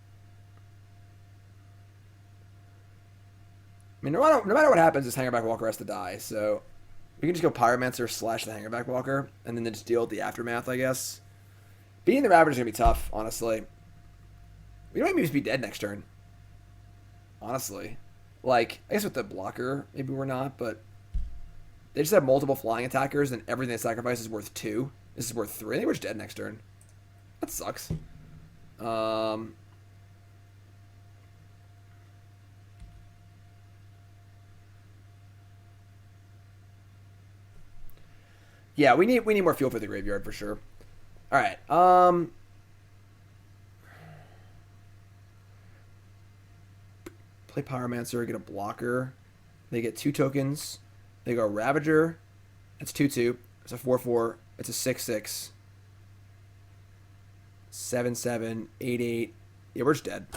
I mean, no matter what happens, this Hangerback Walker has to die, so we can just go Pyromancer / the Hangerback Walker, and then just deal with the aftermath, I guess. Beating the Ravager's gonna be tough, honestly. We might maybe just be dead next turn. Honestly. Like, I guess with the blocker, maybe we're not, but they just have multiple flying attackers, and everything they sacrifice is worth 2. This is worth 3. I think we're just dead next turn. That sucks. Yeah, we need more fuel for the graveyard for sure. All right. Play Pyromancer, get a blocker. They get 2 tokens. They go Ravager. It's 2/2. It's a 4/4. It's a 6/6. 7/7. 8/8. Yeah, we're just dead.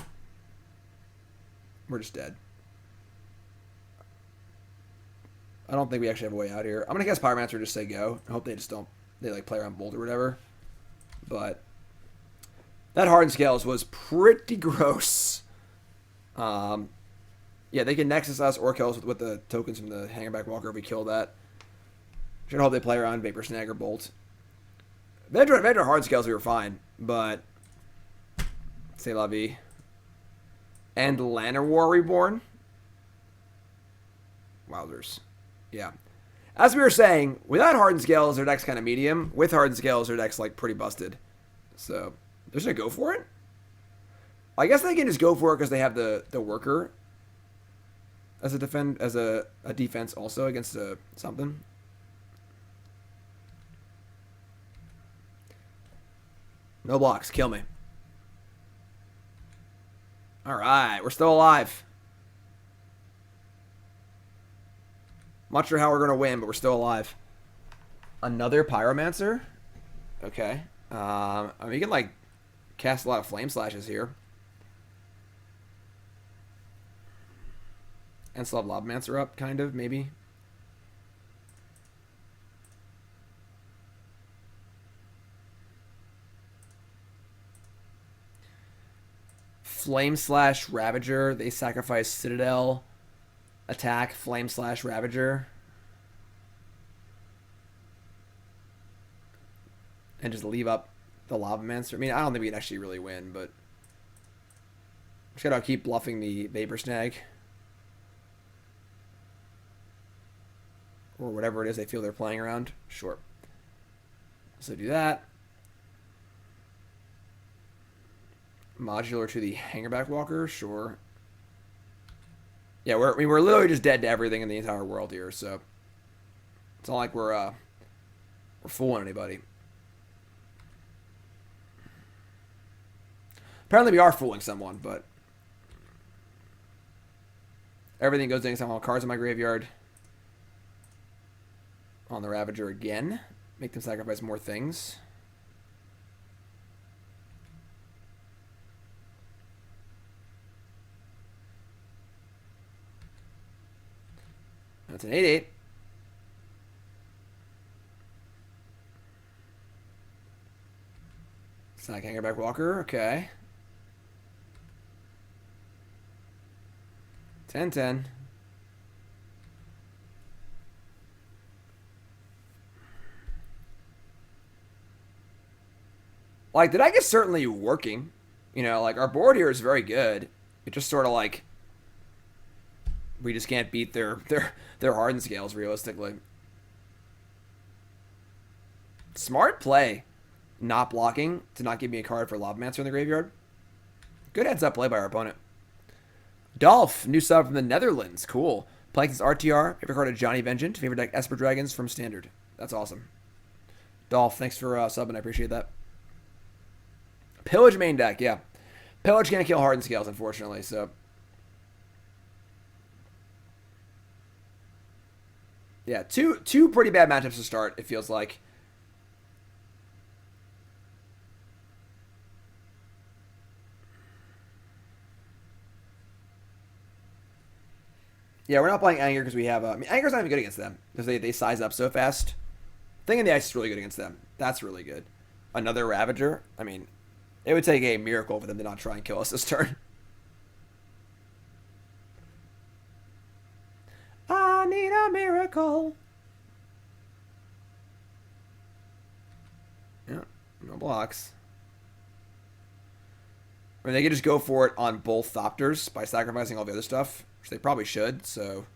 We're just dead. I don't think we actually have a way out here. I'm gonna guess Pyromancer just say go. I hope they just don't. They like play around Bolt or whatever. But that Hardened Scales was pretty gross. Yeah, they can Nexus us or kill us with the tokens from the Hangerback Walker if we kill that. Should hope they play around Vapor Snag or Bolt. Vendor Hardened Scales we were fine, but c'est la vie. And Llanowar Reborn. Wowzers. Yeah. As we were saying, without Hardened Scales, their deck's kind of medium. With Hardened Scales, their deck's like pretty busted. So, they're just going to go for it? I guess they can just go for it because they have the worker as a defense also against something. No blocks. Kill me. Alright, we're still alive. Not sure how we're going to win, but we're still alive. Another Pyromancer? Okay. I mean, you can, like, cast a lot of Flame Slashes here. And still have Lavamancer up, kind of, maybe. Flame Slash Ravager. They sacrifice Citadel. Attack, Flame Slash Ravager. And just leave up the Lavamancer. I mean, I don't think we can actually really win, but just gotta keep bluffing the Vapor Snag. Or whatever it is they feel they're playing around. Sure. So do that. Modular to the Hangerback Walker. Sure. Yeah, we're literally just dead to everything in the entire world here, so it's not like we're fooling anybody. Apparently we are fooling someone, but everything goes against all cards in my graveyard. On the Ravager again. Make them sacrifice more things. That's an 8/8. Snag Hangerback Walker, okay. 10/10. Like, the deck is certainly working. You know, like, our board here is very good. It just sort of like we just can't beat their Hardened Scales realistically. Smart play, not blocking to not give me a card for Lavamancer in the graveyard. Good heads up play by our opponent. Dolph, new sub from the Netherlands. Cool. Playing this RTR. Favorite card of Johnny Vengeance. Favorite deck Esper Dragons from Standard. That's awesome. Dolph, thanks for subbing. I appreciate that. Pillage main deck, yeah. Pillage can't kill Hardened Scales, unfortunately, so. Yeah, two pretty bad matchups to start, it feels like. Yeah, we're not playing Anger because we have... I mean, Anger's not even good against them because they size up so fast. Thing in the Ice is really good against them. That's really good. another Ravager, I mean, it would take a miracle for them to not try and kill us this turn. I need a miracle. Yeah, no blocks. I mean, they could just go for it on both Thopters by sacrificing all the other stuff, which they probably should, so...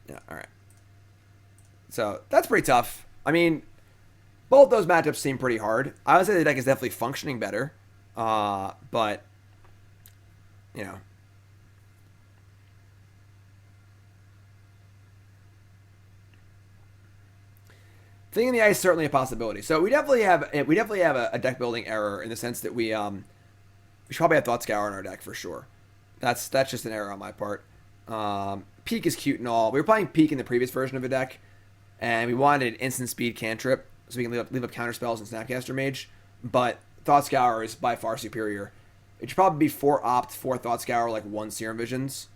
yeah, alright. So, that's pretty tough. I mean, both those matchups seem pretty hard. I would say the deck is definitely functioning better, but, you know... Thing in the Ice is certainly a possibility. So we definitely have a deck building error in the sense that we should probably have Thought Scour in our deck for sure. That's just an error on my part. Peak is cute and all. We were playing Peak in the previous version of the deck, and we wanted an instant speed cantrip so we can leave up counter spells and Snapcaster Mage. But Thought Scour is by far superior. It should probably be 4 Opt, 4 Thought Scour, like 1 Serum Visions,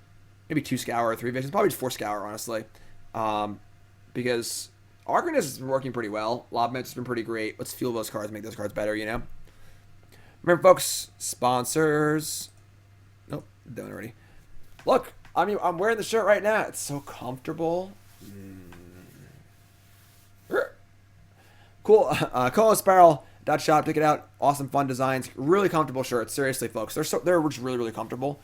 maybe 2 Scour or 3 Visions. Probably just 4 Scour, honestly, because Arcanist has been working pretty well. Lavamancer has been pretty great. Let's fuel those cards, make those cards better, you know? Remember, folks, sponsors. Nope, done already. Look, I mean, I'm wearing the shirt right now. It's so comfortable. Cool. Colosparrow.shop. Check it out. Awesome, fun designs. Really comfortable shirts. Seriously, folks. They're just really, really comfortable.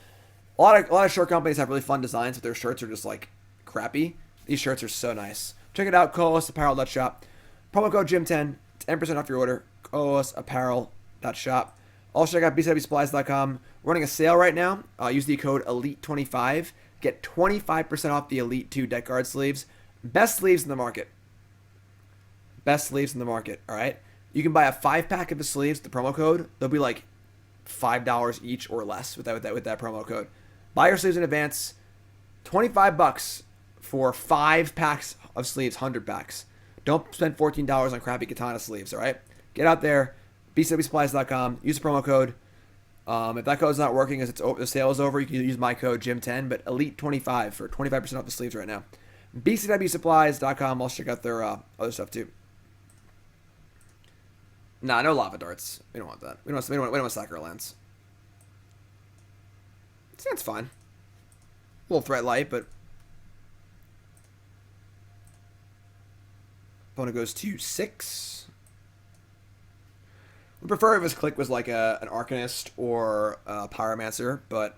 A lot of shirt companies have really fun designs, but their shirts are just, like, crappy. These shirts are so nice. Check it out, colosapparel.shop. Promo code GYM10, 10% off your order. colosapparel.shop. Also check out bcwsupplies.com. We're running a sale right now. Use the code ELITE25. Get 25% off the Elite 2 deck guard sleeves. Best sleeves in the market. Best sleeves in the market, alright? You can buy a 5-pack of the sleeves with the promo code. They'll be like $5 each or less with that promo code. Buy your sleeves in advance. $25 for 5 packs of sleeves, 100 packs. Don't spend $14 on crappy katana sleeves, alright? Get out there, bcwsupplies.com, use the promo code. If that code's not working as the sale is over, you can use my code GYM10, but Elite25 for 25% off the sleeves right now. bcwsupplies.com, also check out their other stuff too. Nah, no lava darts. We don't want that. We don't want Sacker Lands. That's fine. A little threat light, but opponent goes to 6. Would prefer if his clique was like an Arcanist or a Pyromancer, but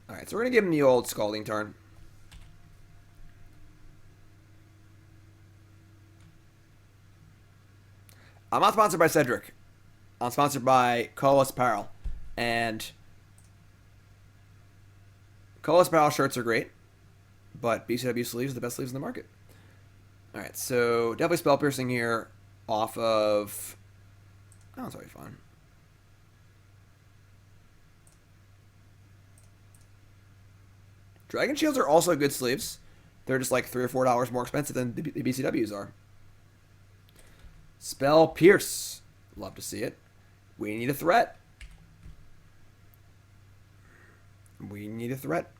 alright, so we're gonna give him the old Scalding Tarn. I'm not sponsored by Cedric. I'm sponsored by Colas Apparel. And Colas Apparel shirts are great, but BCW sleeves are the best sleeves in the market. Alright, so definitely spell piercing here off of... Oh, that's already fine. Dragon Shields are also good sleeves. They're just like $3 or $4 more expensive than the BCWs are. Spell Pierce. Love to see it. We need a threat. We need a threat.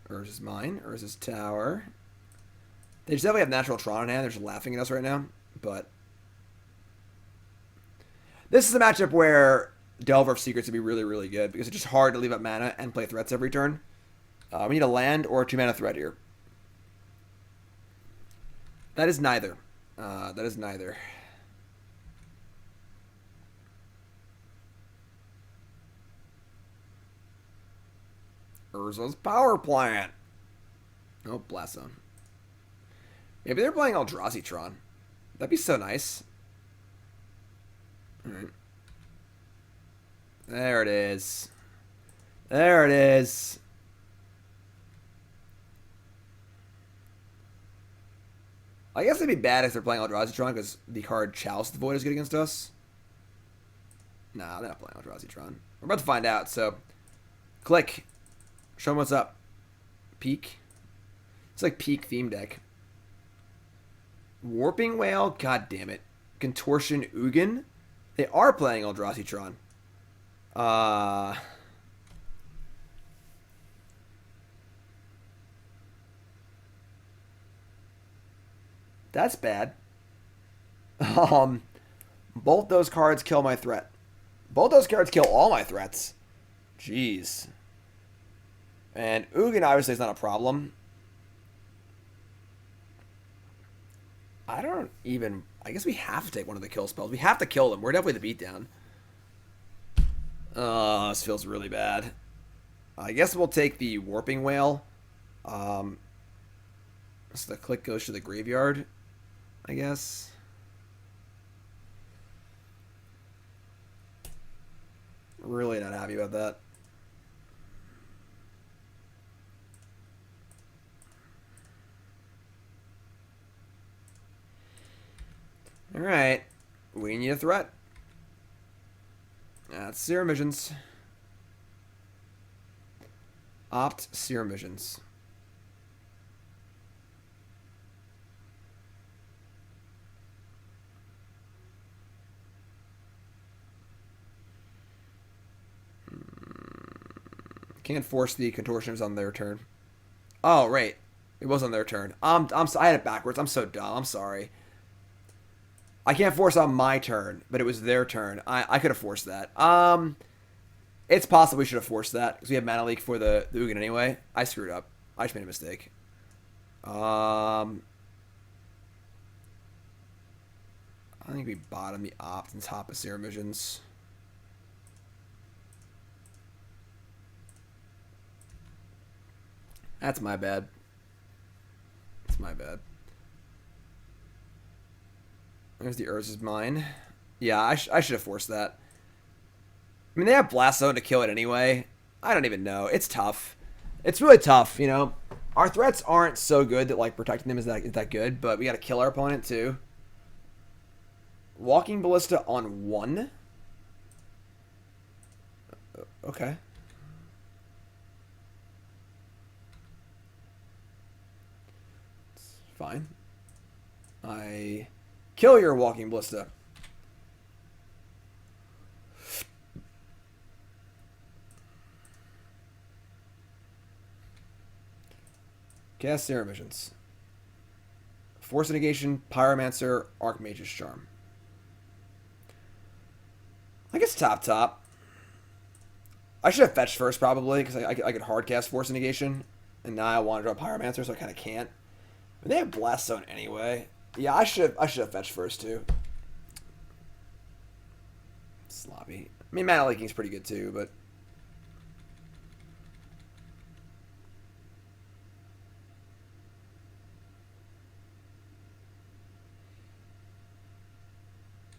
Urza's mine. Urza's tower. They just definitely have natural Tron in hand. They're just laughing at us right now. But this is a matchup where Delver of Secrets would be really, really good because it's just hard to leave up mana and play threats every turn. We need a land or a 2-mana threat here. That is neither. That is neither. Urza's Power Plant. Oh, bless him. Maybe they're playing Eldrazi Tron. That'd be so nice. Alright. There it is. There it is. I guess it'd be bad if they're playing Eldrazi Tron because the card Chalice the Void is good against us. Nah, they're not playing Eldrazi Tron. We're about to find out, so... Click. Show them what's up. Peak. It's like Peak theme deck. Warping Whale? God damn it. Contortion Ugin? They are playing Eldrazi Tron. That's bad. Um, both those cards kill my threat. Both those cards kill all my threats. Jeez. And Ugin obviously is not a problem. I don't even... I guess we have to take one of the kill spells. We have to kill them. We're definitely the beatdown. Oh, this feels really bad. I guess we'll take the Warping Whale. So the click goes to the graveyard, I guess. Really not happy about that. Alright. We need a threat. That's Serum Visions. Opt Serum Visions. Can't force the Contortioners on their turn. Oh, right. It was on their turn. I had it backwards. I'm so dumb. I'm sorry. I can't force on my turn, but it was their turn. I could have forced that. It's possible we should have forced that because we have Mana Leak for the Ugin anyway. I screwed up. I just made a mistake. I think we bottom the Opt and top of Serum Visions. That's my bad. That's my bad. There's the Urza's Mine. Yeah, I should have forced that. I mean, they have Blast Zone to kill it anyway. I don't even know. It's tough. It's really tough, you know. Our threats aren't so good that, like, protecting them is that good, but we got to kill our opponent, too. Walking Ballista on 1? Okay. It's fine. I kill your Walking Ballista. Cast Serum Visions. Force of Negation, Pyromancer, Archmage's Charm. I guess top. I should have fetched first probably because I could hard cast Force of Negation, and now I want to draw Pyromancer, so I kind of can't. But they have Blast Zone anyway. Yeah, I should have fetched first too. Sloppy. I mean, Mana Leaking's pretty good too, but.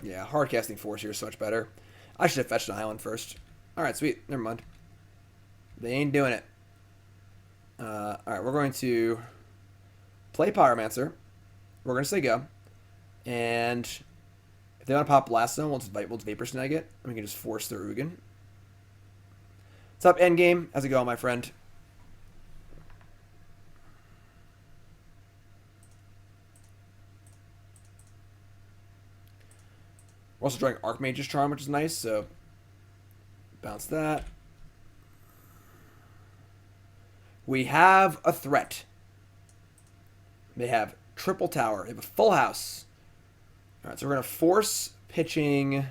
Yeah, hard casting Force here is so much better. I should have fetched an island first. Alright, sweet. Never mind. They ain't doing it. Alright, we're going to play Pyromancer. We're going to say go. And if they want to pop Blast Zone, we'll just Vapor Snag it. And we can just force their Ugin. What's up, Endgame? How's it going, my friend? We're also drawing Archmage's Charm, which is nice, so bounce that. We have a threat. They have triple tower. They have a full house. Alright, so we're going to force pitching. I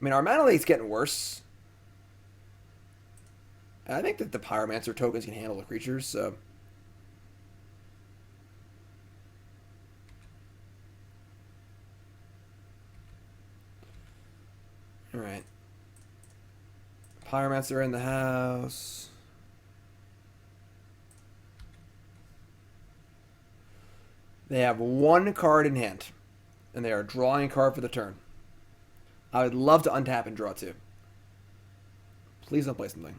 mean, our Mana Leak's getting worse. And I think that the Pyromancer tokens can handle the creatures, so. Alright. Pyromancer in the house. They have one card in hand. And they are drawing a card for the turn. I would love to untap and draw two. Please don't play something.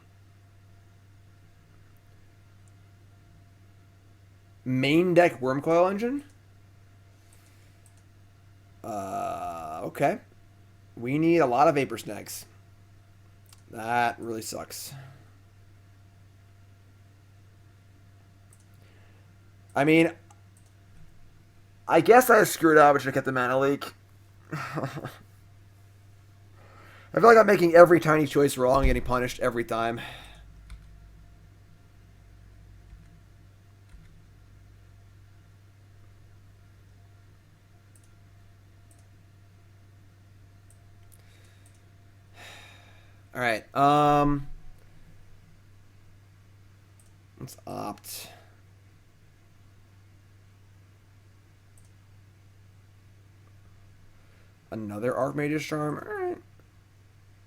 Main deck Wormcoil Engine? Okay. We need a lot of Vapor Snags. That really sucks. I mean, I guess I screwed up. I should have kept the Mana Leak. I feel like I'm making every tiny choice wrong and getting punished every time. All right. Let's opt. Another Archmage's Charm. All right.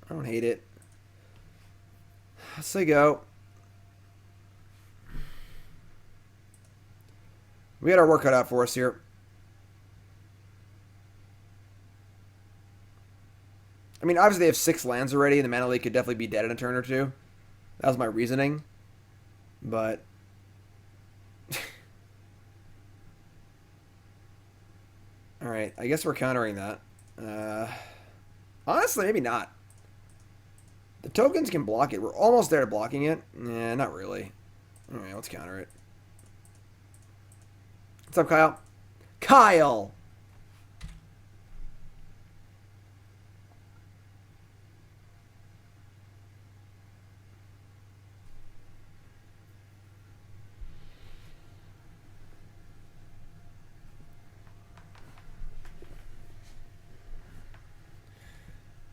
I don't hate it. Let's say go. We got our work cut out for us here. I mean, obviously they have 6 lands already, and the Mana Leak could definitely be dead in a turn or two. That was my reasoning. But... Alright, I guess we're countering that. Honestly, maybe not. The tokens can block it. We're almost there to blocking it. Nah, not really. Alright, let's counter it. What's up, Kyle? Kyle!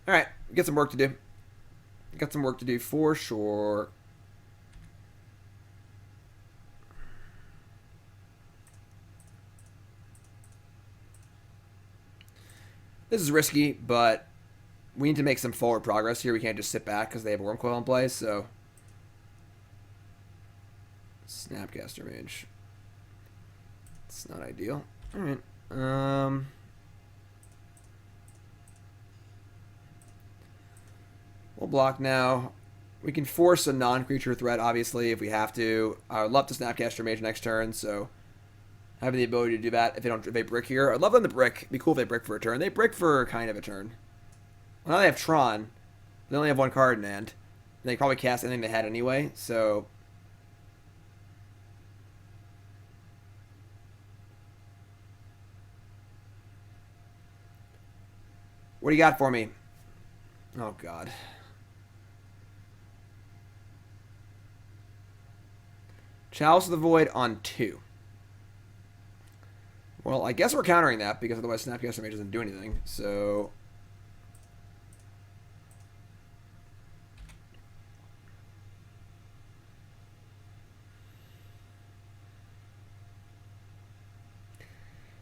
Alright, get some work to do. Got some work to do for sure. This is risky, but we need to make some forward progress here. We can't just sit back because they have a Worm Coil in play, so... Snapcaster Mage. It's not ideal. Alright. We'll block now. We can force a non-creature threat, obviously, if we have to. I would love to Snapcaster Mage next turn, so having the ability to do that if they brick here. I'd love them to brick. It'd be cool if they brick for a turn. They brick for kind of a turn. Well, now they have Tron. They only have 1 card in hand. They probably cast anything they had anyway, so... What do you got for me? Oh, God. Chalice of the Void on 2. Well, I guess we're countering that, because otherwise Snapcaster Mage doesn't do anything, so...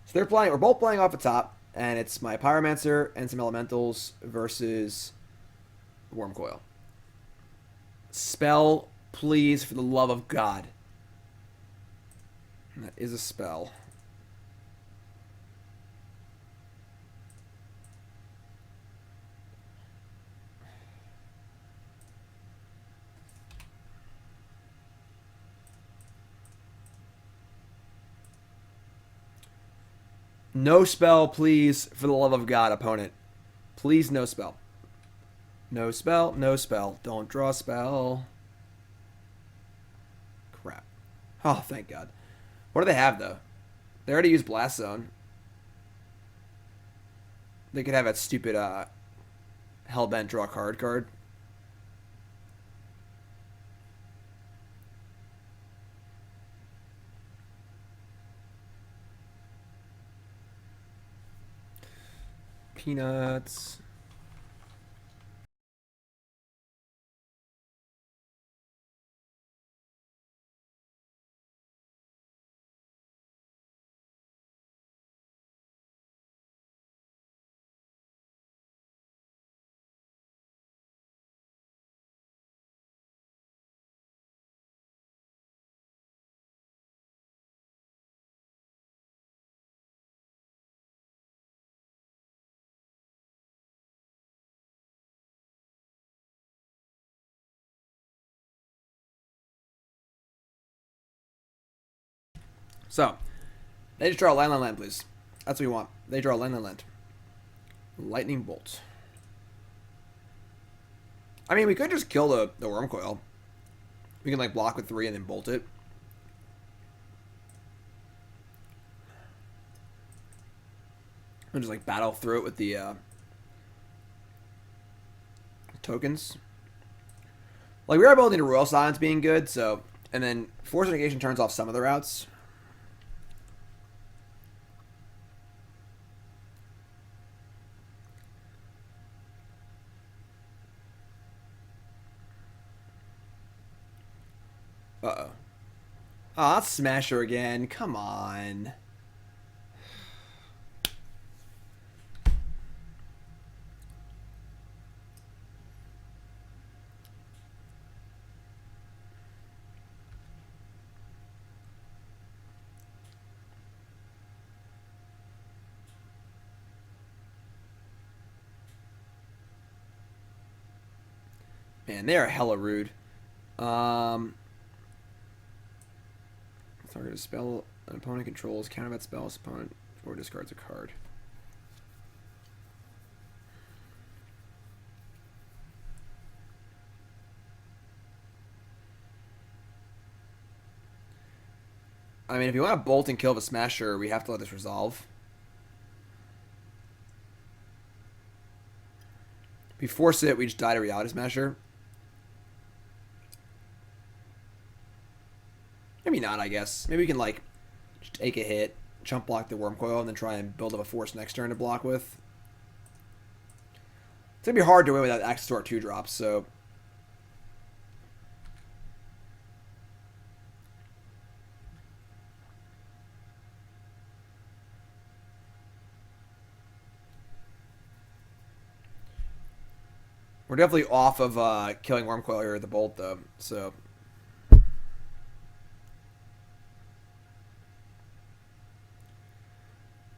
So they're playing, we're both playing off the top, and it's my Pyromancer and some Elementals versus Worm Coil. Spell, please, for the love of God. That is a spell. No spell, please, for the love of God, opponent. Please, no spell. No spell, no spell. Don't draw a spell. Crap. Oh, thank God. What do they have, though? They already used Blast Zone. They could have that stupid Hellbent draw card. Peanuts. So, they just draw a land, please. That's what we want. They draw a land. Lightning Bolt. I mean, we could just kill the Worm Coil. We can, like, block with 3 and then bolt it. And just, like, battle through it with the tokens. Like, we are building a Royal Scions being good, so... And then Force of Negation turns off some of the routes. Oh, that's Smasher again. Come on. Man, they are hella rude. Target a spell an opponent controls, counter that spell's opponent, or discards a card. I mean, if you want to bolt and kill the Smasher, we have to let this resolve. If we force it, we just die to Reality Smasher. Maybe not, I guess. Maybe we can, like, just take a hit, jump block the Worm Coil, and then try and build up a force next turn to block with. It's going to be hard to win without access to our 2-drops, so... We're definitely off of killing Worm Coil here at the Bolt, though, so...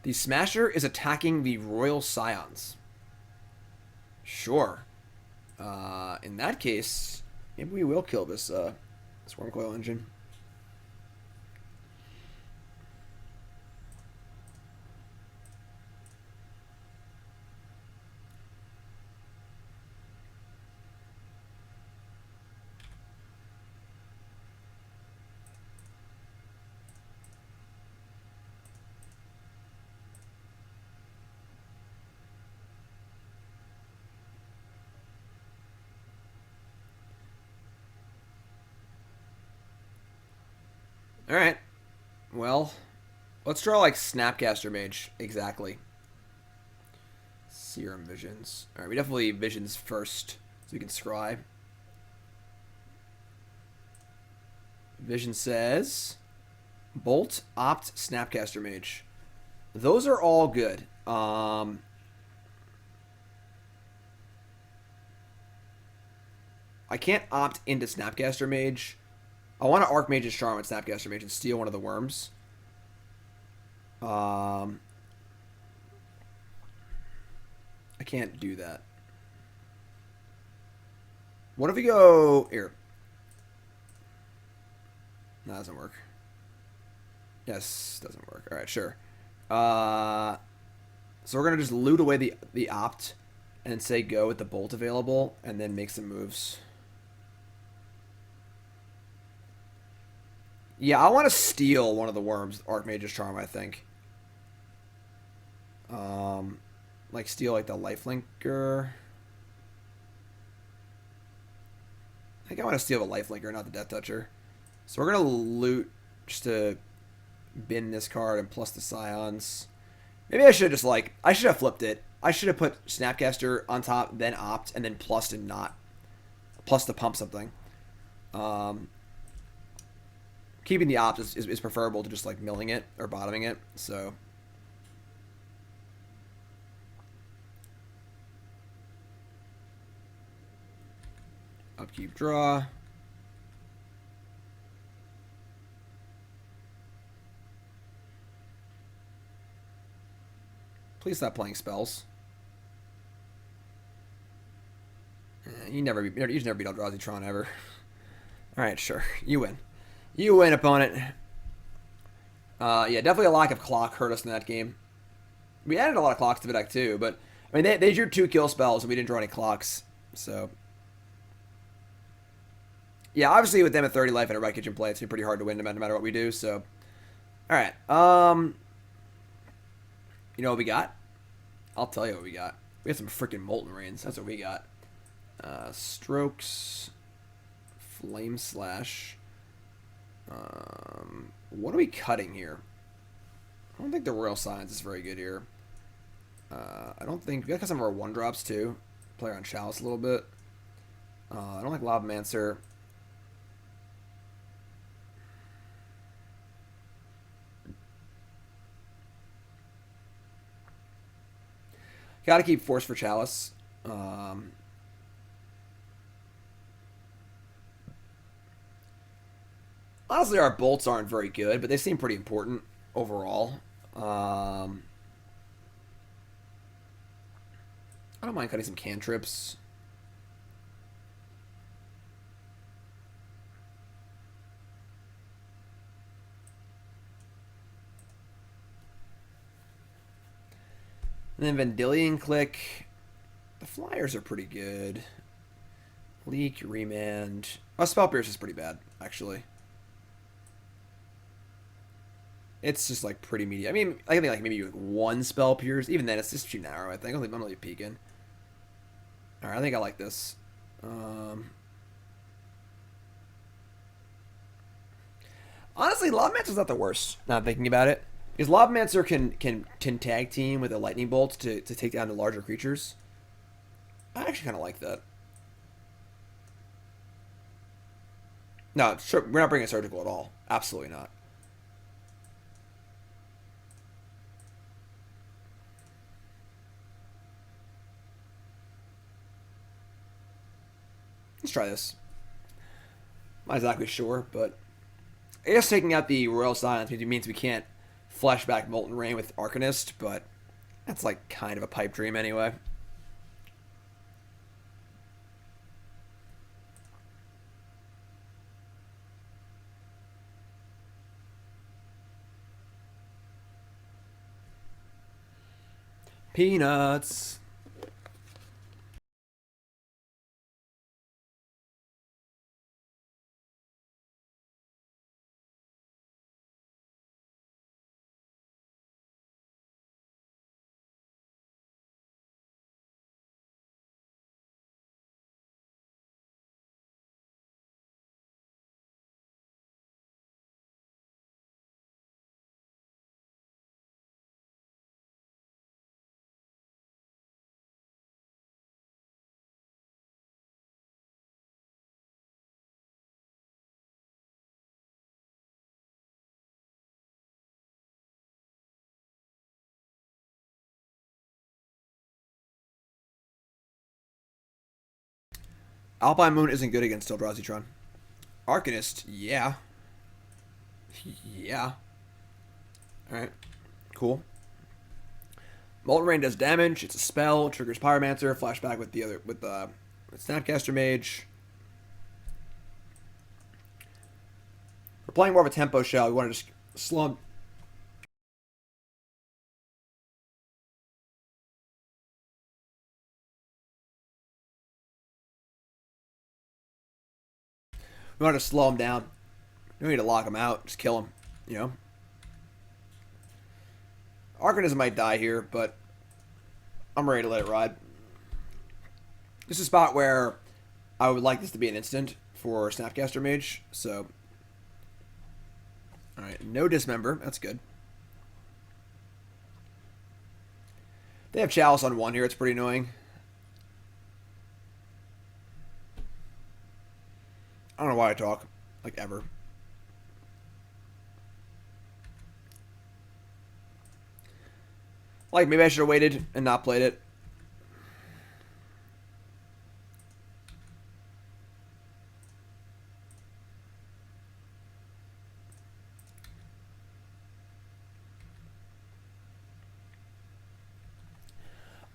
The Smasher is attacking the Royal Scions. Sure. In that case, maybe we will kill this Worm Coil engine. Alright. Well, let's draw like Snapcaster Mage. Exactly. Serum Visions. Alright, we definitely Visions first, so we can scry. Vision says Bolt, Opt, Snapcaster Mage. Those are all good. I can't opt into Snapcaster Mage. I want to Archmage's Charm with Snapcaster Mage and steal one of the worms. I can't do that. What if we go here? No, that doesn't work. Yes, doesn't work. All right, sure. So we're gonna just loot away the opt and say go with the bolt available, and then make some moves. Yeah, I want to steal one of the worms, Archmage's Charm, I think. Like steal like the lifelinker. I think I want to steal the lifelinker, not the Death Toucher. So we're gonna loot just to bin this card and plus the Scions. Maybe I should have just like I should have flipped it. I should have put Snapcaster on top, then opt, and then plus to not plus to pump something. Keeping the opt is preferable to just like milling it or bottoming it. So upkeep, draw. Please stop playing spells. You just never beat Eldrazi Tron ever. All right, sure, you win. You win, opponent. Yeah, definitely a lack of clock hurt us in that game. We added a lot of clocks to the deck too, but I mean they drew 2 kill spells and we didn't draw any clocks. So yeah, obviously with them at 30 life and a Red Kitchen play, it's been pretty hard to win no matter what we do. So all right, you know what we got? I'll tell you what we got. We got some freaking Molten Rains. That's what we got. Strokes, Flame Slash. What are we cutting here? I don't think the Royal Scions is very good here. I don't think... We got some of our 1-drops, too. Play around Chalice a little bit. I don't like Lavamancer. Gotta keep Force for Chalice. Honestly, our bolts aren't very good, but they seem pretty important overall. I don't mind cutting some cantrips. And then Vendilion Clique. The flyers are pretty good. Leak, Remand. Oh, Spell Pierce is pretty bad, actually. It's just like pretty medium. I mean, I think like maybe like one Spell Pierce. Even then, it's just too narrow, I think. I'm really peeking. Alright, I think I like this. Honestly, Lavamancer's not the worst, now I'm thinking about it. Because Lavamancer can tag team with a Lightning Bolt to take down the larger creatures. I actually kind of like that. No, sure, we're not bringing Surgical at all. Absolutely not. Let's try this. Not exactly sure, but I guess taking out the Royal Scions means we can't flash back Molten Rain with Arcanist, but that's like kind of a pipe dream anyway. Peanuts. Alpine Moon isn't good against Eldrazi Tron. Arcanist, yeah. Yeah. Alright. Cool. Molten Rain does damage, it's a spell, triggers Pyromancer, flashback with the other with Snapcaster Mage. We're playing more of a tempo shell, we want to just slump. We want to slow him down. We don't need to lock him out. Just kill him. You know? Arcanist might die here, but I'm ready to let it ride. This is a spot where I would like this to be an instant for Snapcaster Mage, so... Alright, no Dismember. That's good. They have Chalice on one here. It's pretty annoying. I don't know why I talk. Like, ever. Like, maybe I should have waited and not played it.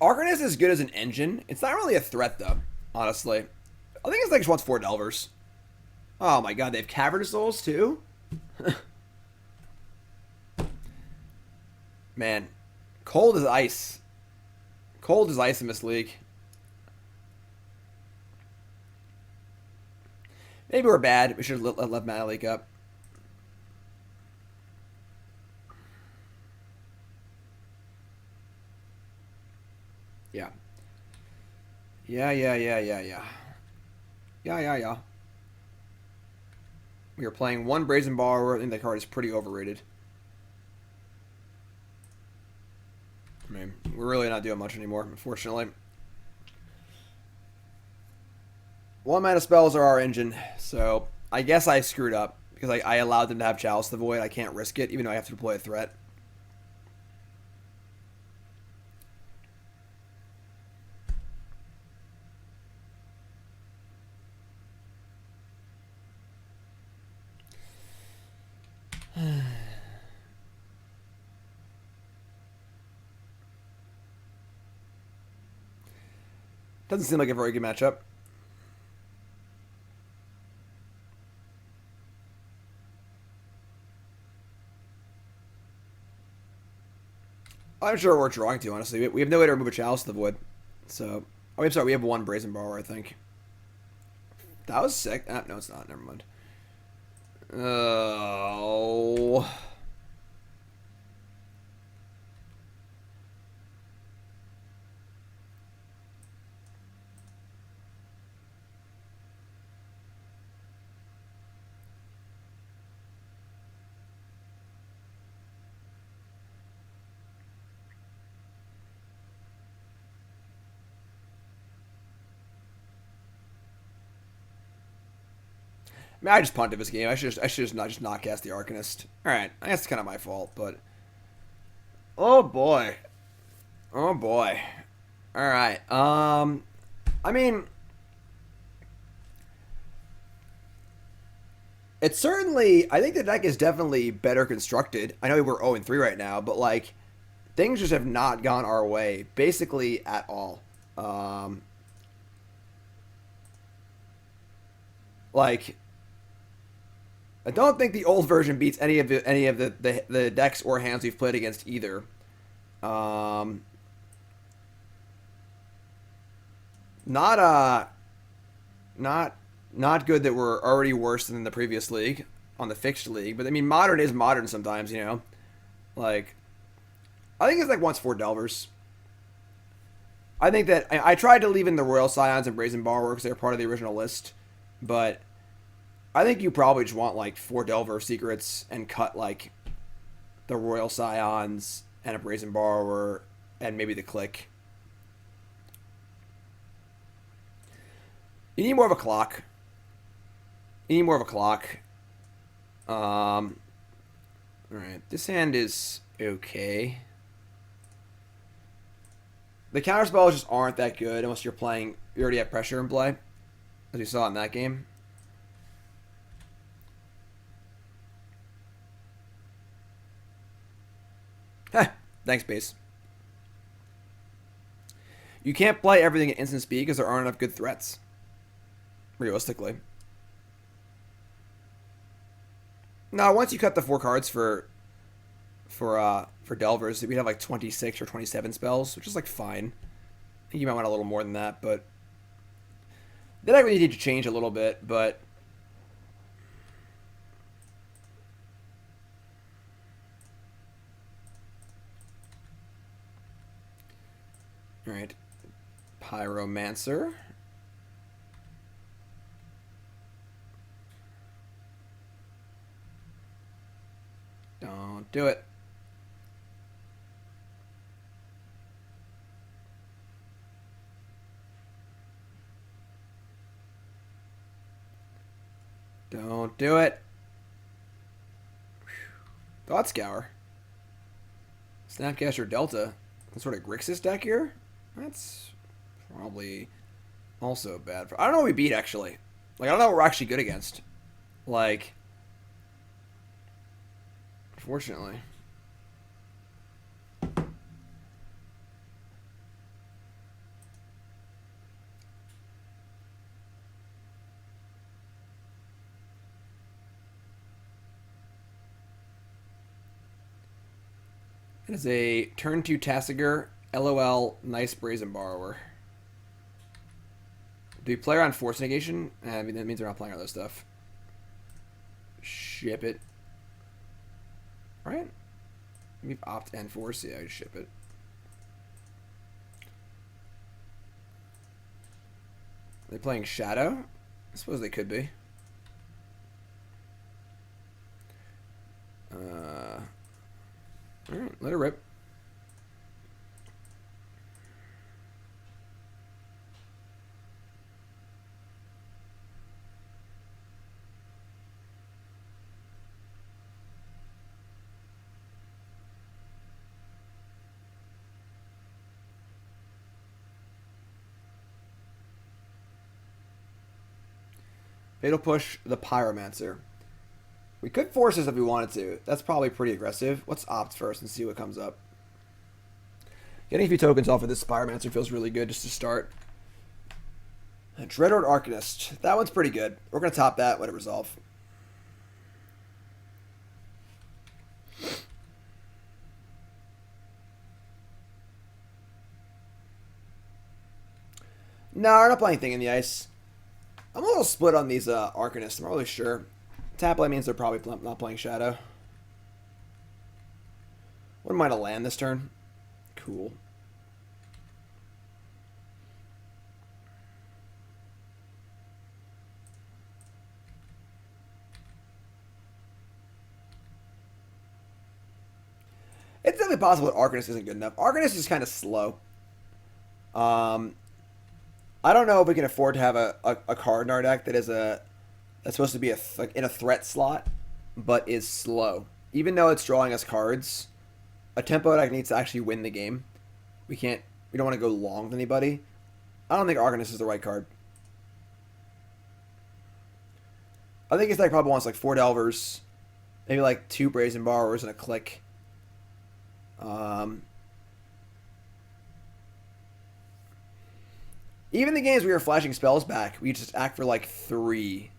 Arcanist is good as an engine. It's not really a threat, though, honestly. I think it's like just wants 4 Delvers. Oh my god, they have Cavern Souls, too? Man. Cold as ice. Cold as ice in this league. Maybe we're bad. We should have let Mana Leak up. Yeah. Yeah. Yeah. We are playing one Brazen Borrower. I think that card is pretty overrated. I mean, we're really not doing much anymore, unfortunately. 1 mana spells are our engine, so I guess I screwed up because I allowed them to have Chalice the Void. I can't risk it, even though I have to deploy a threat. Doesn't seem like a very good matchup. I'm sure we're drawing to, honestly. We have no way to remove a Chalice to the Void. So, oh, I'm sorry, we have one Brazen Borrower, I think. That was sick. Ah, no, it's not. Never mind. Oh. I mean, I just punted this game. I should just not cast the Arcanist. All right, I guess it's kind of my fault, but oh boy, oh boy. All right. I mean, it's certainly. I think the deck is definitely better constructed. I know we're 0-3 right now, but like things just have not gone our way basically at all. Like. I don't think the old version beats any of the decks or hands we've played against either. Not not good that we're already worse than the previous league on the fixed league. But I mean, modern is modern sometimes, you know. Like, I think it's like once 4 Delvers. I think that I tried to leave in the Royal Scions and Brazen Borrower because they're part of the original list, but I think you probably just want like 4 Delver secrets and cut like the Royal Scions and a Brazen Borrower and maybe the Clique. You need more of a clock. You need more of a clock. Alright, this hand is okay. The counterspells just aren't that good unless you already have pressure in play, as you saw in that game. Heh, thanks, base. You can't play everything at instant speed because there aren't enough good threats. Realistically. Now, once you cut the 4 cards for Delvers, we'd have like 26 or 27 spells, which is like fine. I think you might want a little more than that, but the deck really need to change a little bit, but alright. Pyromancer. Don't do it. Don't do it. Thought Scour. Snapcaster Delta. Some sort of Grixis deck here? That's probably also bad. I don't know what we beat, actually. Like, I don't know what we're actually good against. Like, unfortunately. It is a turn 2 Tassiger, LOL, nice Brazen Borrower. Do we play around Force Negation? I mean, that means we're not playing all this stuff. Ship it. Right? Maybe opt and force. Yeah, I ship it. Are they playing Shadow? I suppose they could be. Alright, let it rip. Fatal Push the Pyromancer. We could force this if we wanted to. That's probably pretty aggressive. Let's opt first and see what comes up. Getting a few tokens off of this Pyromancer feels really good just to start. Dreadhorde Arcanist. That one's pretty good. We're going to top that, let it resolve. No, we're not playing Thing in the Ice. I'm a little split on these Arcanists. I'm not really sure. Tap play means they're probably not playing Shadow. Wouldn't mind a land this turn. Cool. It's definitely possible that Arcanist isn't good enough. Arcanist is kind of slow. I don't know if we can afford to have a card in our deck that is that's supposed to be in a threat slot, but is slow. Even though it's drawing us cards, a tempo deck needs to actually win the game. We don't want to go long with anybody. I don't think Arcanist is the right card. I think his deck probably wants like 4 Delvers, maybe like 2 Brazen Borrowers and a Clique. Even the games we were flashing spells back, we just act for like 3,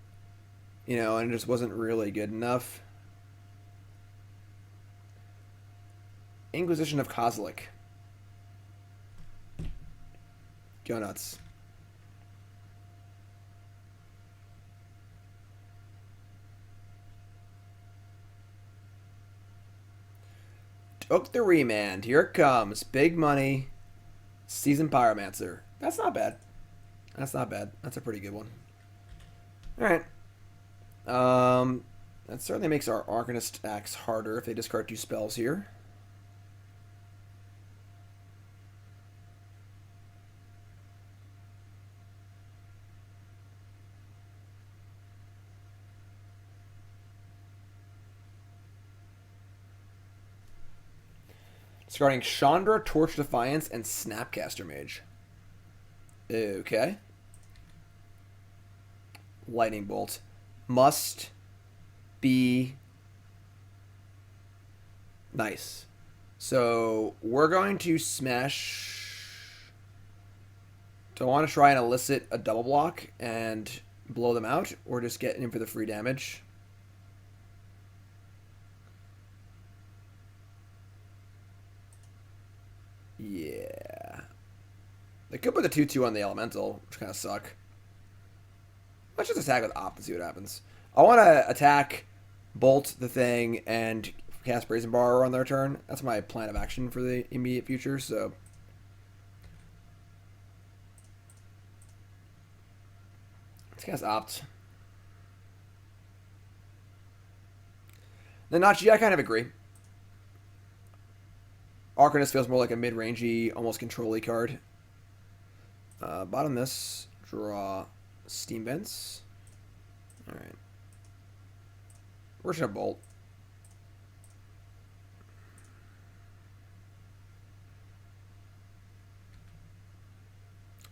and it just wasn't really good enough. Inquisition of Kozilek. Go nuts. Took the Remand. Here it comes. Big money. Seasoned Pyromancer. That's not bad. That's not bad. That's a pretty good one. Alright. That certainly makes our Arcanist stacks harder if they discard 2 spells here. Discarding Chandra, Torch Defiance, and Snapcaster Mage. Okay. Lightning Bolt. Must be nice. So we're going to smash. Do I want to try and elicit a double block and blow them out, or just get in for the free damage? Yeah. They could put the 2/2 on the Elemental, which kind of suck. Let's just attack with Opt and see what happens. I want to attack, bolt the thing, and cast Brazen Borrower on their turn. That's my plan of action for the immediate future, so... let's cast Opt. The Nachi, I kind of agree. Arcanist feels more like a mid-rangey, almost control-y card. Bottom this, draw Steam Vents. Alright. We're just gonna bolt.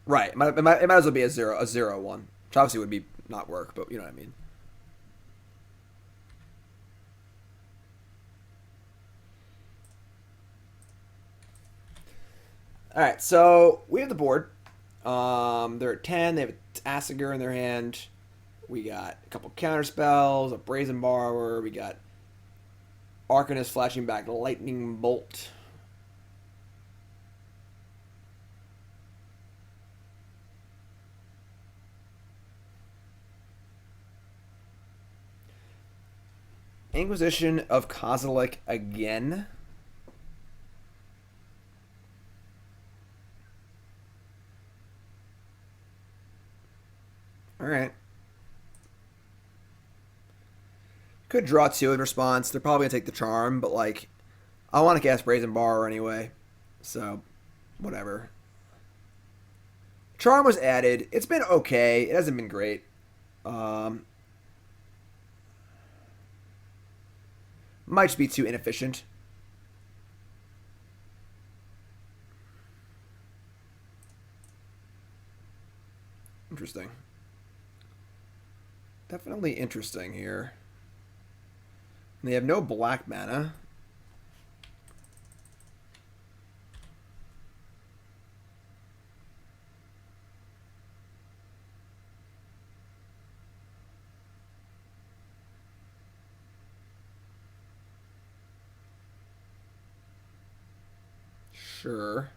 Right. It might as well be a 0/1. Which obviously would be not work, but you know what I mean. Alright, so we have the board. They're at 10. They have a Tasigur in their hand. We got a couple counter spells, a Brazen Borrower. We got Arcanist flashing back Lightning Bolt. Inquisition of Kozilek again. Alright. Could draw 2 in response. They're probably going to take the Charm, but, like, I want to cast Brazen Borrower anyway. So, whatever. Charm was added. It's been okay. It hasn't been great. Might just be too inefficient. Interesting. Definitely interesting here. And they have no black mana. Sure.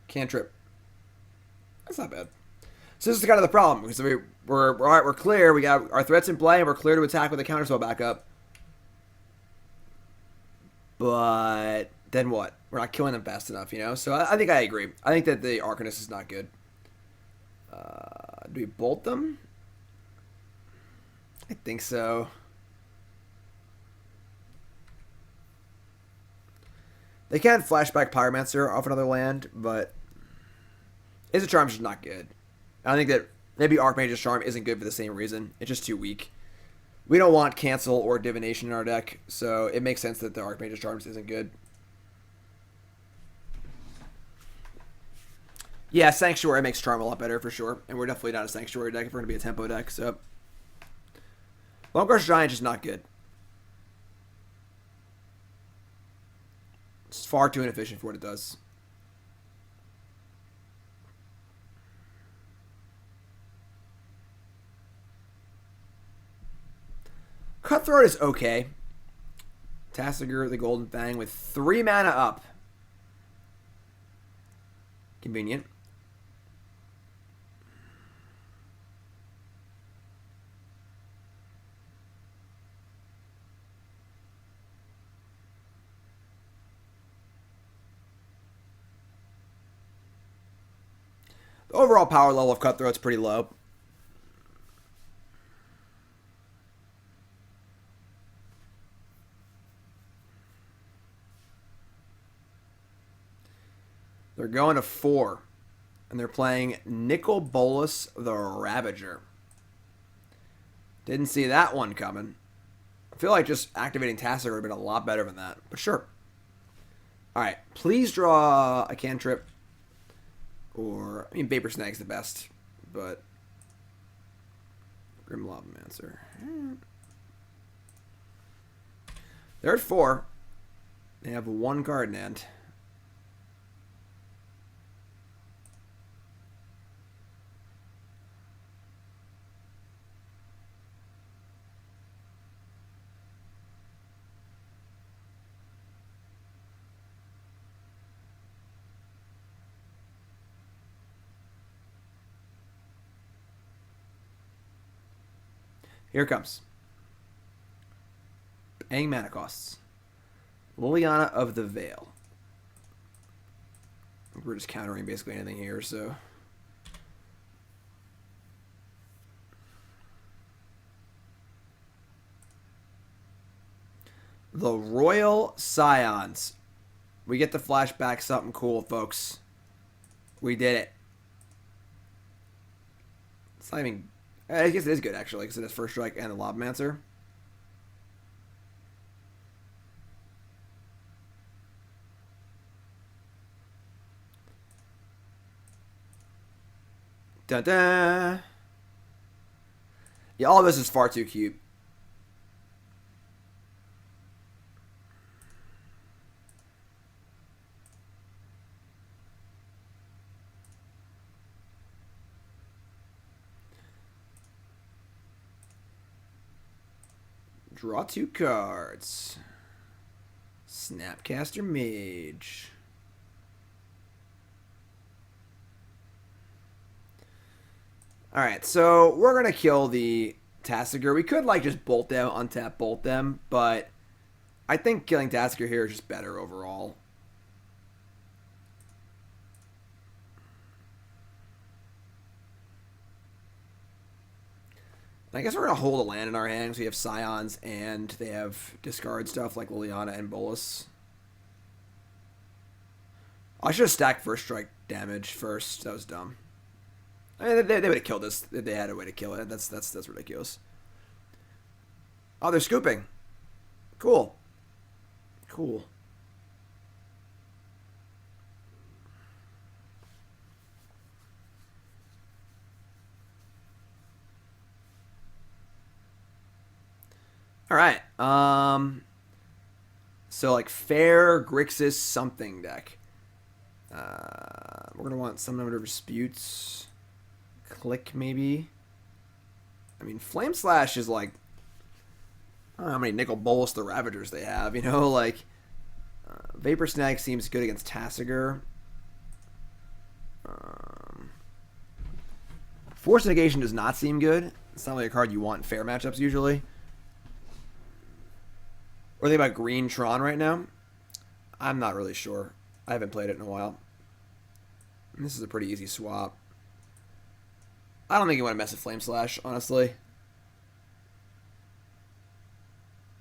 Cantrip. That's not bad. So this is kind of the problem because we're all right. We're clear. We got our threats in play, and we're clear to attack with a counterspell backup. But then what? We're not killing them fast enough, you know. So I think I agree. I think that the Arcanist is not good. Do we bolt them? I think so. They can flashback Pyromancer off another land, but Izzet Charm's just not good. I think that maybe Archmage's Charm isn't good for the same reason. It's just too weak. We don't want Cancel or Divination in our deck, so it makes sense that the Archmage's Charms isn't good. Yeah, Sanctuary makes Charm a lot better for sure, and we're definitely not a Sanctuary deck if we're going to be a tempo deck, so... Loneguard's Giant is not good. It's far too inefficient for what it does. Cutthroat is okay. Tasigur, the Golden Fang, with 3 mana up. Convenient. The overall power level of Cutthroat's pretty low. They're going to 4. And they're playing Nicol Bolas the Ravager. Didn't see that one coming. I feel like just activating Tasigur would have been a lot better than that. But sure. Alright. Please draw a cantrip. Or, I mean, Vapor Snag's the best. But Grim Lavamancer. They're at 4. They have 1 card in hand. Here it comes. Paying mana costs. Liliana of the Veil. We're just countering basically anything here, so... The Royal Scions. We get to flashback something cool, folks. We did it. It's not even... I guess it is good, actually, because it has First Strike and the Lavamancer. Da-da! Yeah, all of this is far too cute. Draw 2 cards. Snapcaster Mage. Alright, so we're going to kill the Tasigur. We could, like, just bolt them, untap, bolt them, but I think killing Tasigur here is just better overall. I guess we're going to hold a land in our hands. We have Scions, and they have discard stuff like Liliana and Bolas. I should have stacked First Strike damage first. That was dumb. I mean, they would have killed us if they had a way to kill it. That's ridiculous. Oh, they're scooping. Cool. Cool. All right. So like fair Grixis something deck. We're gonna want some number of disputes. Clique maybe. I mean, Flame Slash is like, I don't know how many Nicol Bolas the Ravagers they have. You know, like Vapor Snag seems good against Tasigur. Force of Negation does not seem good. It's not really a card you want in fair matchups usually. What are they about green Tron right now? I'm not really sure. I haven't played it in a while. This is a pretty easy swap. I don't think you want to mess with Flame Slash, honestly.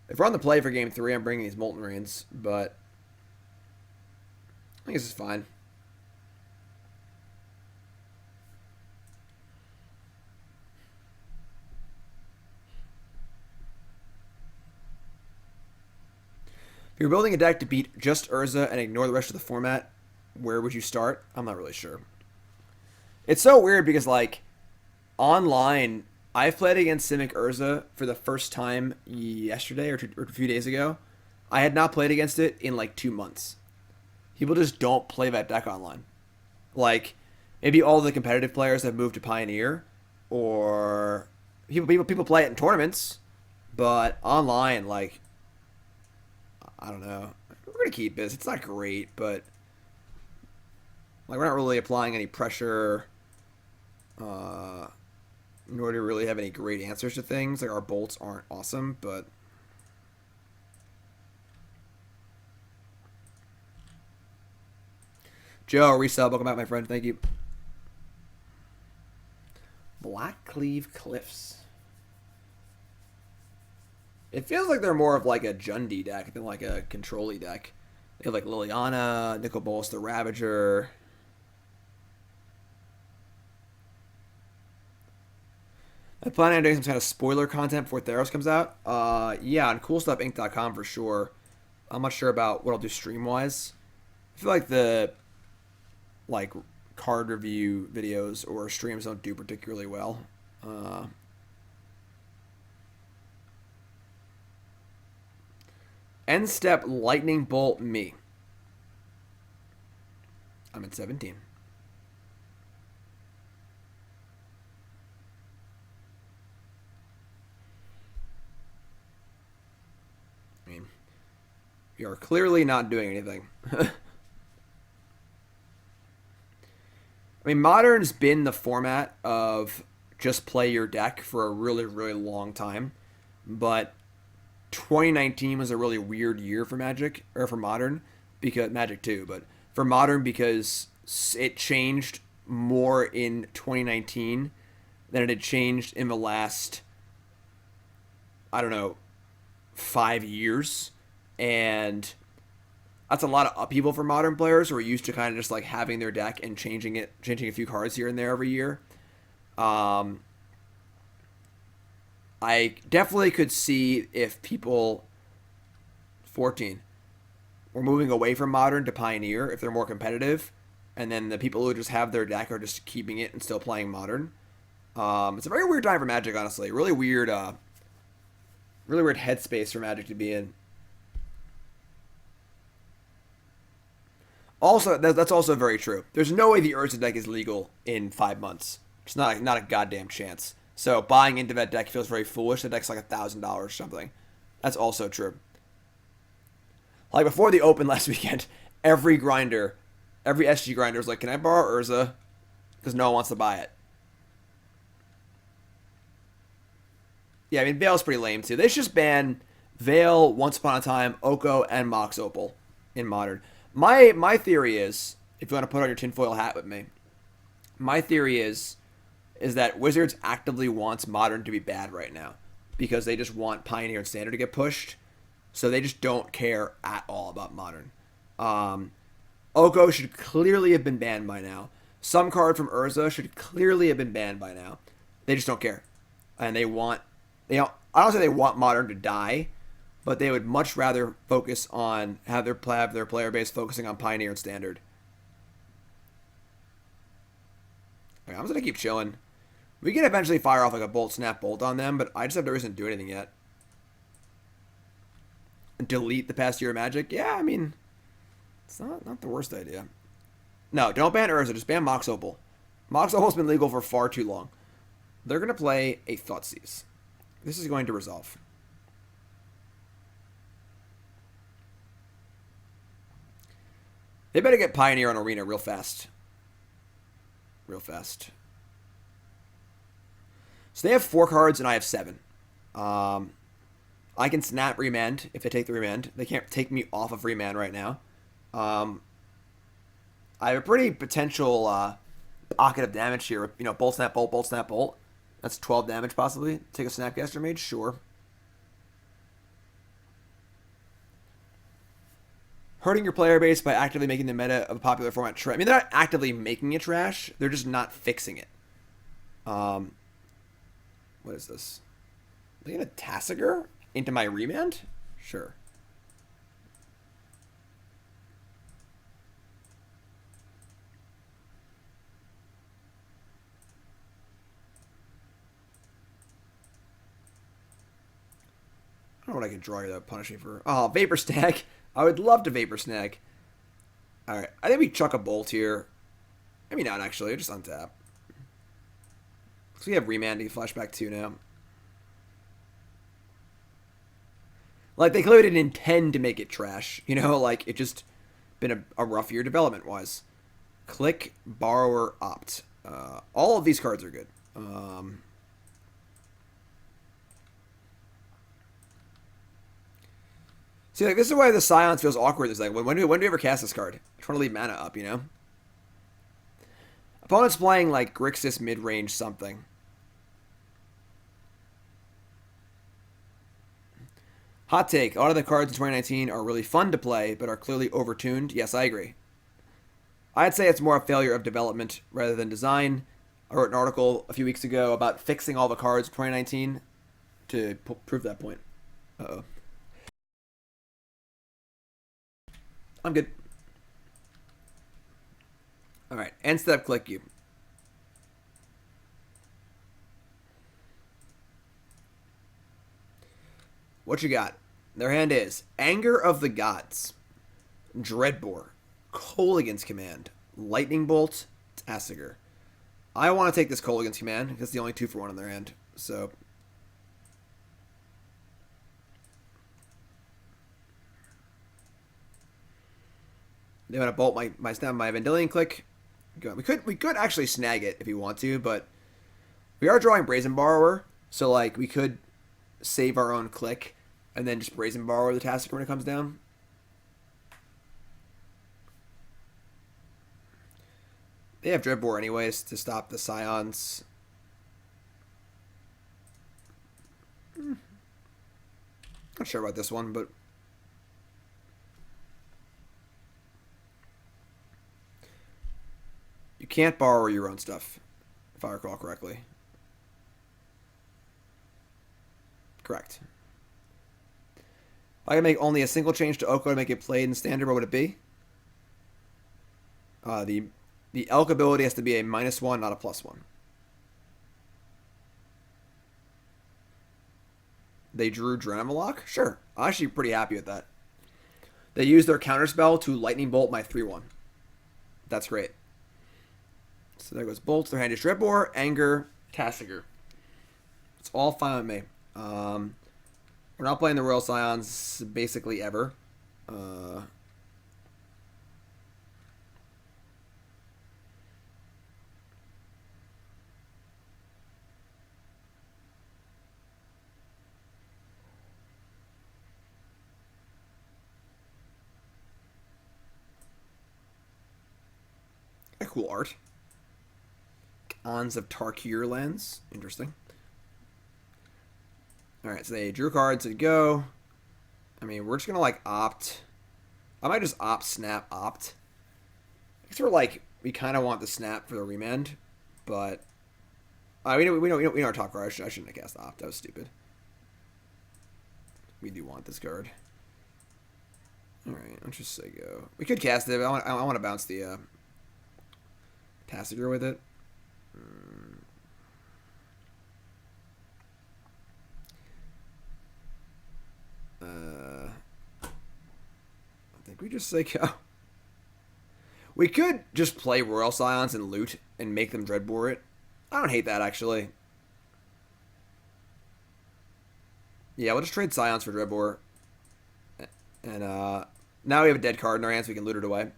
If we're on the play for game 3, I'm bringing these Molten Rains, but I think this is fine. If you're building a deck to beat just Urza and ignore the rest of the format, where would you start? I'm not really sure. It's so weird because, like, online, I've played against Simic Urza for the first time yesterday or a few days ago. I had not played against it in, like, 2 months. People just don't play that deck online. Like, maybe all the competitive players have moved to Pioneer, or people play it in tournaments, but online, like, I don't know. We're going to keep this. It's not great, but like we're not really applying any pressure, nor do we really have any great answers to things. Like our bolts aren't awesome, but Joe, resub, welcome back, my friend. Thank you. Blackcleave Cliffs. It feels like they're more of like a Jundi deck than like a control-y deck. They have like Liliana, Nicol Bolas the Ravager. I'm planning on doing some kind of spoiler content before Theros comes out. Yeah, on CoolStuffInc.com for sure. I'm not sure about what I'll do stream-wise. I feel like the like card review videos or streams don't do particularly well. End step Lightning Bolt me. I'm at 17. I mean, we are clearly not doing anything. I mean, Modern's been the format of just play your deck for a really, really long time. But 2019 was a really weird year for Magic, or for Modern, because Magic too, but for Modern because it changed more in 2019 than it had changed in the last, I don't know, 5 years. And that's a lot of upheaval for Modern players who are used to kind of just like having their deck and changing a few cards here and there every year. I definitely could see if people 14 were moving away from Modern to Pioneer if they're more competitive, and then the people who just have their deck are just keeping it and still playing Modern. It's a very weird time for Magic, honestly. Really weird headspace for Magic to be in. Also, that's also very true. There's no way the Urza deck is legal in 5 months. It's not a goddamn chance. So buying into that deck feels very foolish. The deck's like $1,000 or something. That's also true. Like before the Open last weekend, every SG grinder was like, "Can I borrow Urza?" Because no one wants to buy it. Yeah, I mean Veil's pretty lame too. They should just ban Veil, Once Upon a Time, Oko, and Mox Opal in Modern. My theory is, if you want to put on your tinfoil hat with me, my theory is that Wizards actively wants Modern to be bad right now because they just want Pioneer and Standard to get pushed. So they just don't care at all about Modern. Oko should clearly have been banned by now. Some card from Urza should clearly have been banned by now. They just don't care. And I don't say they want Modern to die, but they would much rather focus on have their player base focusing on Pioneer and Standard. Okay, I'm just going to keep chilling. We can eventually fire off like a Bolt Snap Bolt on them, but I just have no reason to do anything yet. Delete the past year of Magic? Yeah, I mean, it's not the worst idea. No, don't ban Urza, just ban Mox Opal. Mox Opal's been legal for far too long. They're going to play a Thoughtseize. This is going to resolve. They better get Pioneer on Arena real fast. Real fast. So they have 4 cards and I have 7. I can snap Remand if they take the Remand. They can't take me off of Remand right now. I have a pretty potential pocket of damage here. You know, Bolt, Snap, Bolt, Bolt, Snap, Bolt. That's 12 damage possibly. Take a Snapcaster Mage? Sure. Hurting your player base by actively making the meta of a popular format trash. I mean, they're not actively making it trash. They're just not fixing it. What is this? Are they going to Tasigur into my Remand? Sure. I don't know what I can draw here that would punish me for. Oh, Vapor Snag. I would love to Vapor Snag. Alright, I think we chuck a Bolt here. Maybe not, actually. Just untap. So we have Remanding Flashback 2 now. Like, they clearly didn't intend to make it trash. You know, like, it just been a rough year development-wise. Click, Borrower, Opt. All of these cards are good. See, like, this is why the Scions feels awkward. It's like, when do we ever cast this card? I'm trying to leave mana up, you know? Opponent's playing, like, Grixis mid-range something. Hot take. A lot of the cards in 2019 are really fun to play, but are clearly overtuned. Yes, I agree. I'd say it's more a failure of development rather than design. I wrote an article a few weeks ago about fixing all the cards in 2019 to prove that point. Uh-oh. I'm good. Alright, end step, click you. What you got? Their hand is Anger of the Gods, Dreadbore, Kolaghan's Command, Lightning Bolt, Tasigur. I want to take this Kolaghan's Command because it's the only 2-for-1 in their hand. So they want to bolt my Vendilion Clique. We could actually snag it if we want to, but we are drawing Brazen Borrower, so like we could save our own Clique and then just Brazen Borrower the Tasigur when it comes down. They have Dreadbore anyways to stop the Scions. Not sure about this one, but you can't borrow your own stuff, if I recall correctly. Correct. If I can make only a single change to Oko to make it played in Standard, what would it be? The Elk ability has to be a -1, not a +1. They drew Drenamalok? Sure. I'm actually pretty happy with that. They used their counterspell to Lightning Bolt my 3-1. That's great. So there goes Bolt. Their hand is Dreadbore, Anger, Tasigur. It's all fine with me. We're not playing the Royal Scions basically ever. Cool art. Ons of Tarkir lands. Interesting. Alright, so they drew cards to go. I mean, we're just going to, like, opt. I might just opt, snap, opt. I guess we're, like, we kind of want the snap for the Remand, but we don't talk card. I shouldn't have cast opt. That was stupid. We do want this card. Alright, let's just say go. We could cast it, but I want to bounce the Tasigur with it. I think we just say go. We could just play Royal Scions and loot and make them Dreadbore it. I don't hate that, actually. Yeah, we'll just trade Scions for Dreadbore. And now we have a dead card in our hands, so we can loot it away.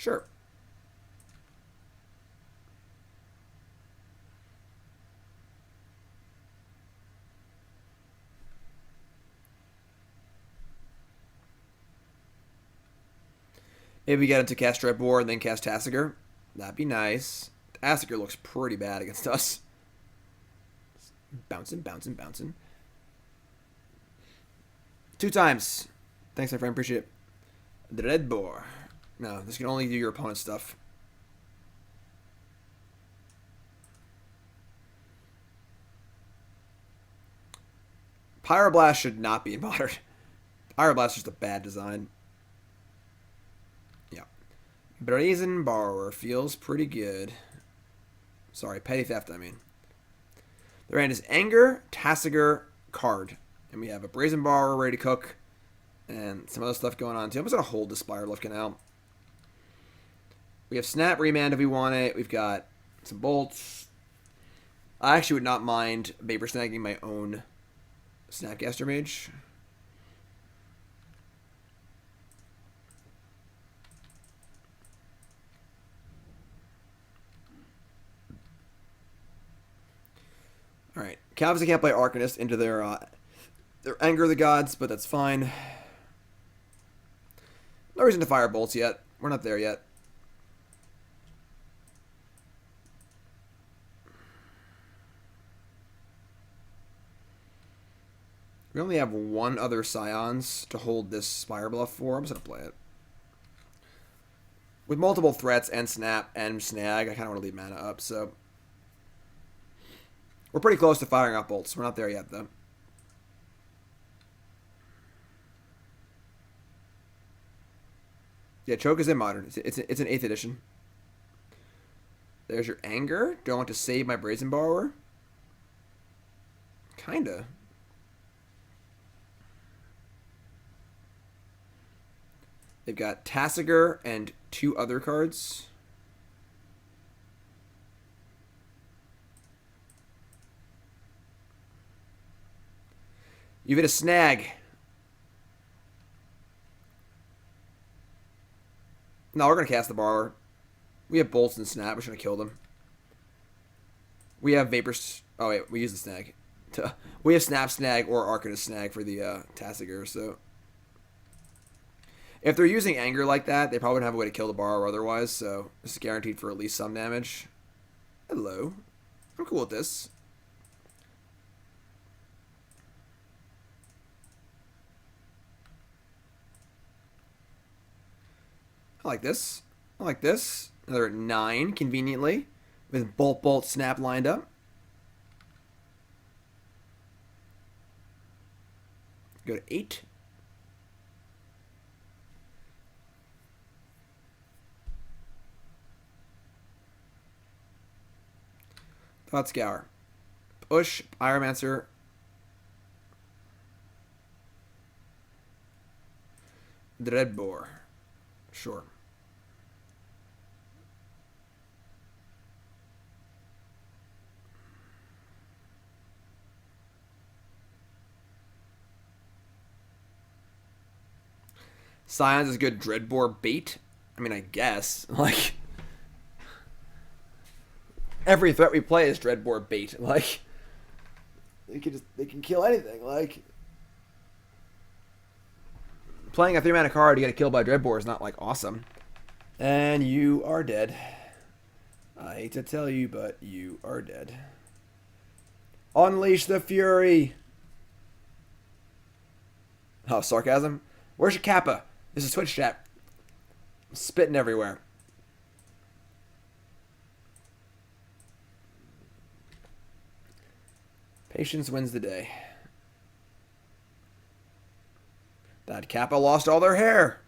Sure. Maybe we get into cast Dreadbore and then cast Tasigur. That'd be nice. Tasigur looks pretty bad against us. Bouncing, bouncing, bouncing. 2 times. Thanks, my friend. Appreciate it. Dreadbore. No, this can only do your opponent's stuff. Pyroblast should not be in Modern. Pyroblast is just a bad design. Yeah. Brazen Borrower feels pretty good. Sorry, Petty Theft, I mean. The hand is Anger, Tasigur, Card. And we have a Brazen Borrower ready to cook. And some other stuff going on too. I'm just going to hold the Spirebluff Canal. We have Snap, Remand if we want it. We've got some bolts. I actually would not mind Vapor Snagging my own Snapcaster Mage. Alright. Obviously can't play Arcanist into their Anger of the Gods, but that's fine. No reason to fire bolts yet. We're not there yet. We only have one other Scions to hold this Spirebluff for. I'm just going to play it. With multiple threats and Snap and Snag, I kind of want to leave mana up, so... We're pretty close to firing up bolts. We're not there yet, though. Yeah, Choke is in Modern. It's an 8th edition. There's your Anger. Do I want to save my Brazen Borrower? Kinda. They've got Tasigur and 2 other cards. You've hit a Snag. No, we're going to cast the Borrower. We have Bolts and Snap. We're going to kill them. We have Vapors. Oh, wait. We use the Snag. We have Snap Snag or Arcanist Snag for the Tasigur, so... If they're using Anger like that, they probably wouldn't have a way to kill the Borrower otherwise, so this is guaranteed for at least some damage. Hello. I'm cool with this. I like this. I like this. Another 9, conveniently, with Bolt, Bolt, Snap lined up. Go to 8. Thought Scour. Push, Pyromancer. Dreadbore. Sure. Scions is good Dreadbore bait. I mean, I guess. Like, every threat we play is Dreadbore bait. Like, they can kill anything. Like, playing a 3-mana card to get a kill by Dreadbore is not, like, awesome. And you are dead. I hate to tell you, but you are dead. Unleash the fury. Oh, sarcasm? Where's your Kappa? This is Twitch chat. I'm spitting everywhere. Patience wins the day. That Kappa lost all their hair.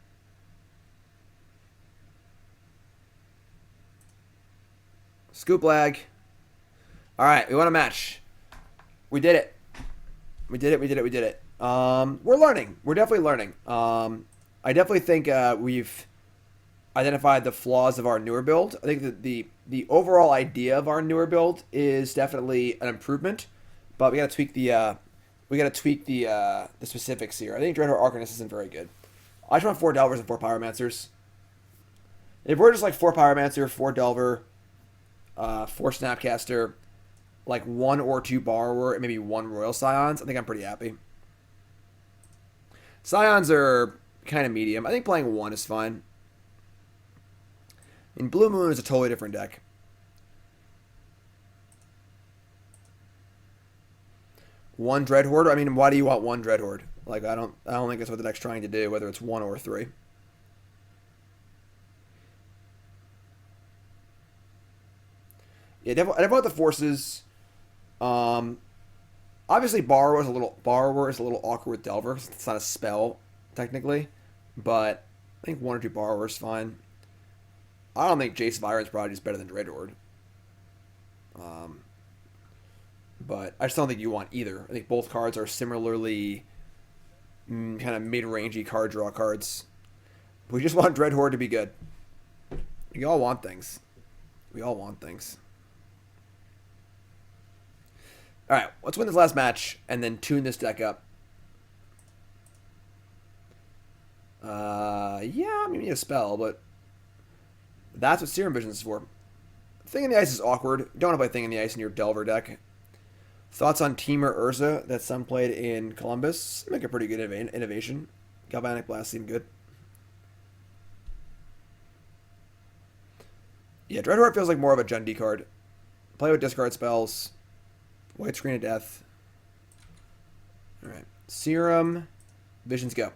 Scoop lag. Alright, we want a match. We did it. We did it. We're learning. We're definitely learning. I definitely think we've identified the flaws of our newer build. I think that the overall idea of our newer build is definitely an improvement, but we gotta tweak the specifics here. I think Dreadhorde Arcanist isn't very good. I just want 4 Delvers and 4 Pyromancers. If we're just like 4 Pyromancer, 4 Delver, 4 Snapcaster, like 1 or 2 Borrower, and maybe 1 Royal Scions, I think I'm pretty happy. Scions are kind of medium. I think playing 1 is fine. I mean, Blue Moon is a totally different deck. One Dreadhorde? I mean, why do you want 1 Dreadhorde? Like, I don't think that's what the deck's trying to do, whether it's 1 or 3. Yeah, I definitely the forces. Obviously, Borrower is a little awkward with Delver because it's not a spell technically, but I think 1 or 2 Borrower is fine. I don't think Jace Viren's Prodigy is better than Dreadhorde. But I just don't think you want either. I think both cards are similarly kind of mid-rangey card draw cards. We just want Dreadhorde to be good. We all want things. We all want things. All right, let's win this last match and then tune this deck up. Yeah, I mean, you need a spell, but that's what Serum Visions is for. Thing in the Ice is awkward. You don't want to play Thing in the Ice in your Delver deck. Thoughts on Temur Urza that some played in Columbus? Make a pretty good innovation. Galvanic Blast seemed good. Yeah, Dreadhorde feels like more of a Jundi card. Play with discard spells. White Screen of Death. Alright. Serum Visions go.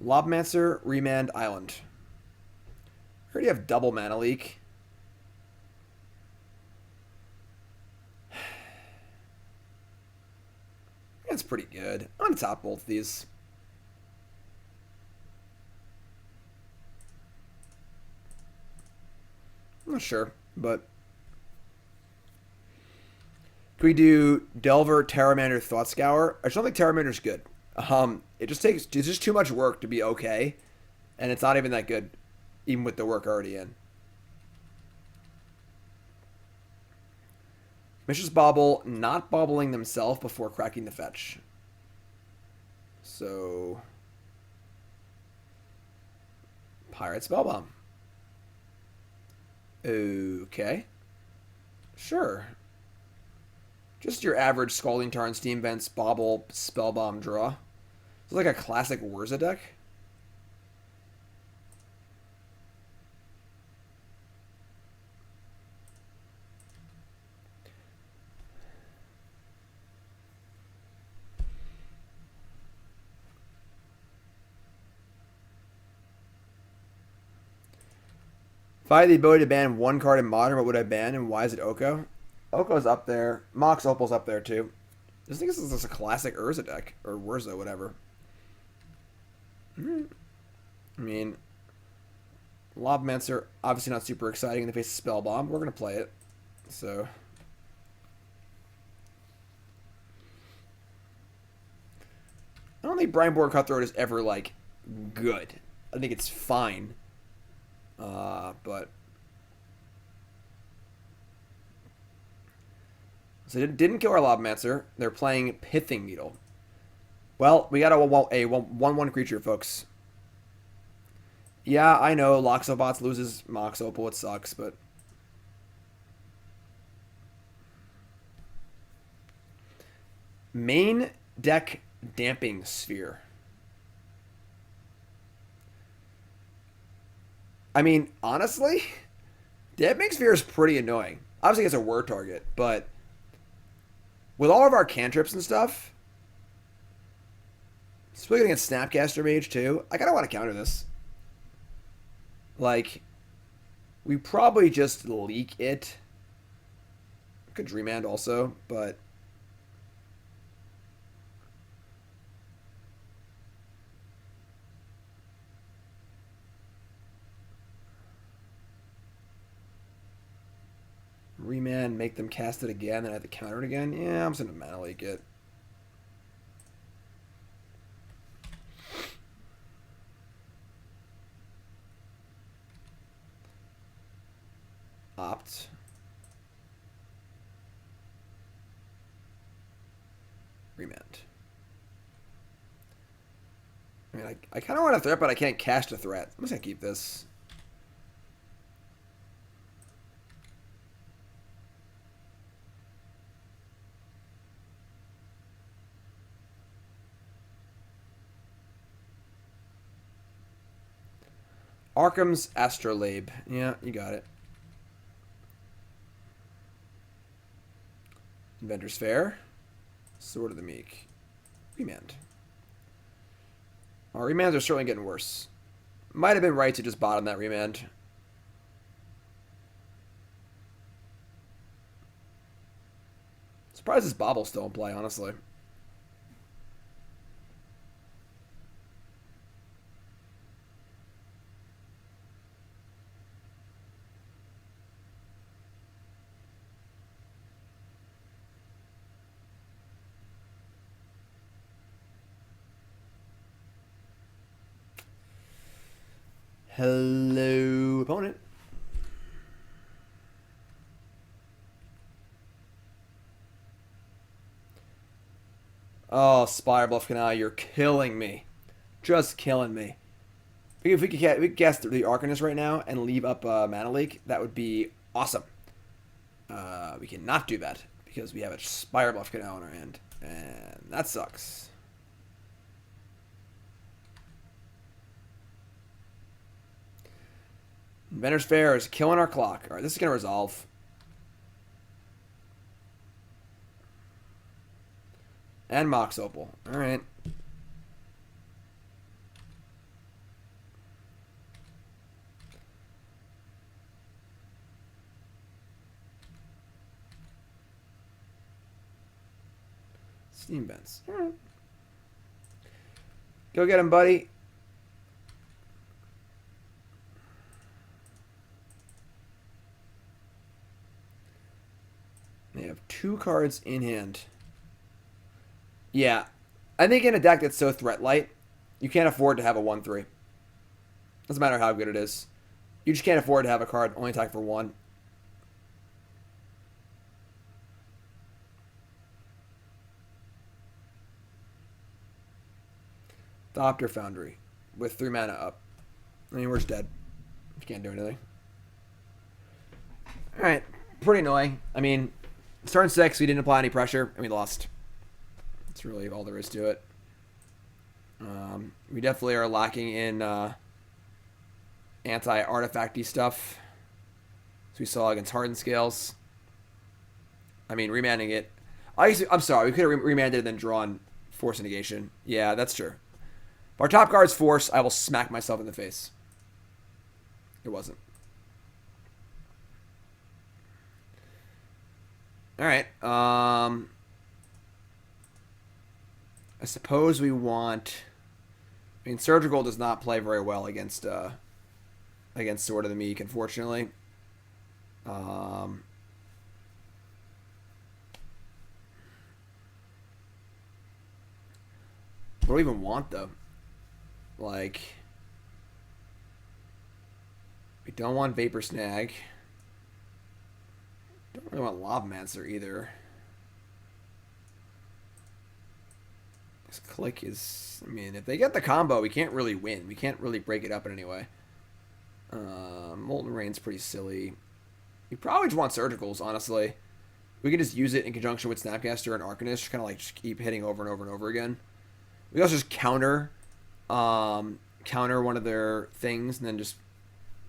Lavamancer, Remand, Island. I already have double mana leak. That's pretty good. I'm going to top both of these. I'm not sure, but... Can we do Delver, Terramander, Thought Scour? I just don't think Terramander's good. It's just too much work to be okay, and it's not even that good, even with the work already in. Mishra's Bauble, not bobbling themselves before cracking the fetch. So... Pirate Spellbomb. Okay. Sure. Just your average Scalding Tarn, Steam Vents, Bauble, Spellbomb draw. It's like a classic Urza deck. If I had the ability to ban 1 card in Modern, what would I ban, and why is it Oko? Oko's up there. Mox Opal's up there, too. I just think this is just a classic Urza deck. Or Urza, whatever. I mean... Lavamancer, obviously not super exciting in the face of Spellbomb. We're going to play it. So... I don't think Brineborn Cutthroat is ever, like, good. I think it's fine. But... So they didn't kill our Lavamancer. They're playing Pithing Needle. Well, we got a 1/1 creature, folks. Yeah, I know. Loxobots loses Mox Opal. It sucks, but... Main deck Damping Sphere. I mean, honestly, Damping Sphere is pretty annoying. Obviously, it's a word target, but with all of our cantrips and stuff, especially against Snapcaster Mage too, I kind of want to counter this. Like, we probably just leak it. Could Remand also, but... Remand, make them cast it again, then I have to counter it again. Yeah, I'm just going to mana leak it. Opt. Remand. I mean, I kind of want a threat, but I can't cast a threat. I'm just going to keep this. Arkham's Astrolabe. Yeah, you got it. Inventor's Fair. Sword of the Meek. Remand. Our remands are certainly getting worse. Might have been right to just bottom that remand. Surprised this Bobble's still in play, honestly. Hello, opponent. Oh, Spirebluff Canal, you're killing me. Just killing me. If we could cast the Arcanist right now and leave up Mana Leak, that would be awesome. We cannot do that because we have a Spirebluff Canal in our hand, and that sucks. Inventor's Fair is killing our clock. Alright, this is going to resolve. And Mox Opal. Alright. Steam Vents. Alright. Go get him, buddy. They have 2 cards in hand. Yeah. I think in a deck that's so threat light, you can't afford to have a 1-3. Doesn't matter how good it is. You just can't afford to have a card only attack for 1. Thopter Foundry with 3 mana up. I mean, we're just dead. You can't do anything. Alright. Pretty annoying. I mean, it's turn 6. We didn't apply any pressure, and we lost. That's really all there is to it. We definitely are lacking in anti-artifacty stuff. As we saw against Hardened Scales. I mean, remanding it. I'm sorry, we could have remanded and then drawn Force of Negation. Yeah, that's true. If our top card's Force, I will smack myself in the face. It wasn't. Alright, I suppose we want... I mean, Surgical does not play very well against Sword of the Meek, unfortunately. What do we even want, though? Like... We don't want Vapor Snag. Don't really want Lavamancer either. This Clique is... I mean, if they get the combo, we can't really win. We can't really break it up in any way. Molten Rain's pretty silly. We probably just want Surgicals, honestly. We can just use it in conjunction with Snapcaster and Arcanist. Kind of like just keep hitting over and over and over again. We can also just counter one of their things and then just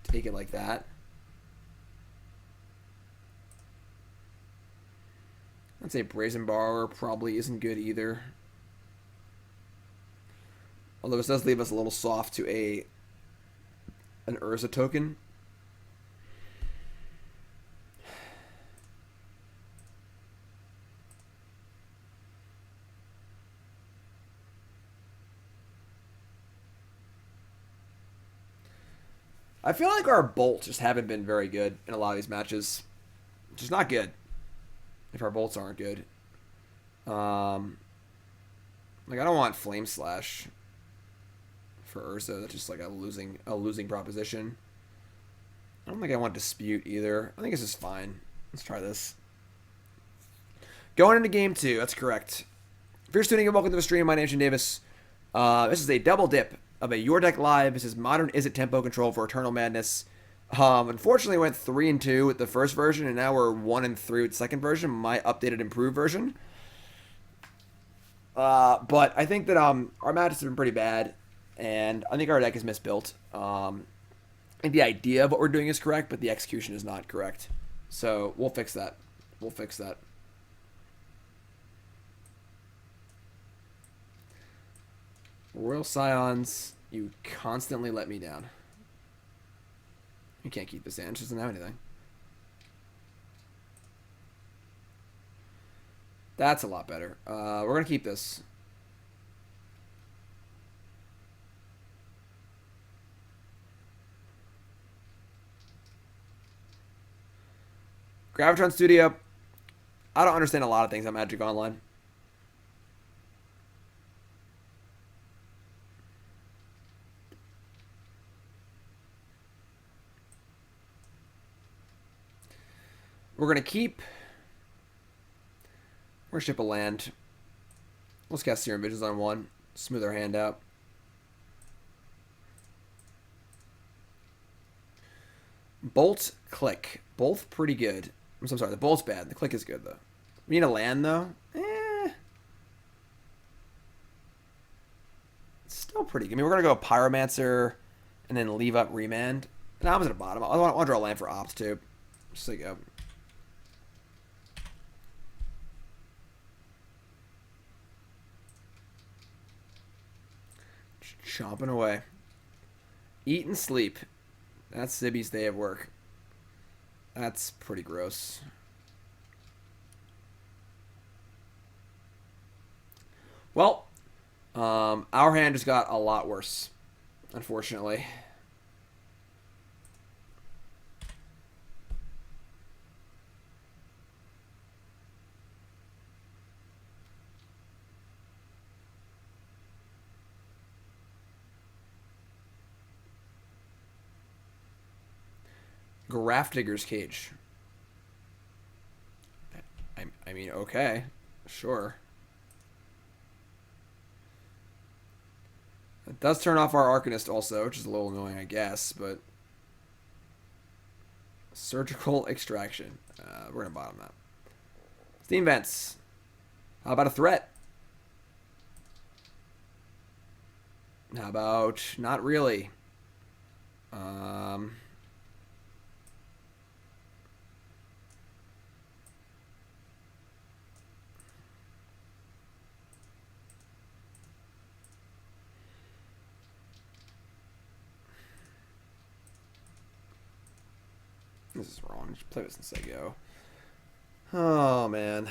take it like that. I'd say Brazen Borrower probably isn't good either. Although this does leave us a little soft to an Urza token. I feel like our bolts just haven't been very good in a lot of these matches. Which is not good. If our bolts aren't good. Like, I don't want Flame Slash for Urza. That's just like a losing proposition. I don't think I want Dispute either. I think this is fine. Let's try this. Going into game 2. That's correct. If you're tuning in, welcome to the stream. My name's Shane Davis. This is a double dip of a Your Deck Live. This is modern Izzet Tempo Control for Eternal Madness. Unfortunately, went 3-2 with the first version, and now we're 1-3 with the second version, my updated, improved version. But I think that our matches have been pretty bad, and I think our deck is misbuilt. I think the idea of what we're doing is correct, but the execution is not correct. So we'll fix that. We'll fix that. Royal Scions, you constantly let me down. You can't keep this in. It doesn't have anything. That's a lot better. We're going to keep this. Gravitron Studio. I don't understand a lot of things on Magic Online. We're going to keep... We're going to ship a land. Let's cast Serum Visions on one. Smooth our hand out. Bolt, Clique. Both pretty good. I'm sorry, the Bolt's bad. The Clique is good, though. We need a land, though. It's still pretty good. I mean, we're going to go Pyromancer and then leave up Remand. And I was at the bottom. I want to draw a land for Opt, too. Just like a... Chomping away. Eat and sleep. That's Zibby's day of work. That's pretty gross. Well, our hand just got a lot worse, unfortunately. Grafdigger's Cage. I mean, okay. Sure. It does turn off our Arcanist also, which is a little annoying, I guess, but... Surgical Extraction. We're going to bottom that. Steam Vents. How about a threat? How about not really? This is wrong. Just play this and say go. Oh, man.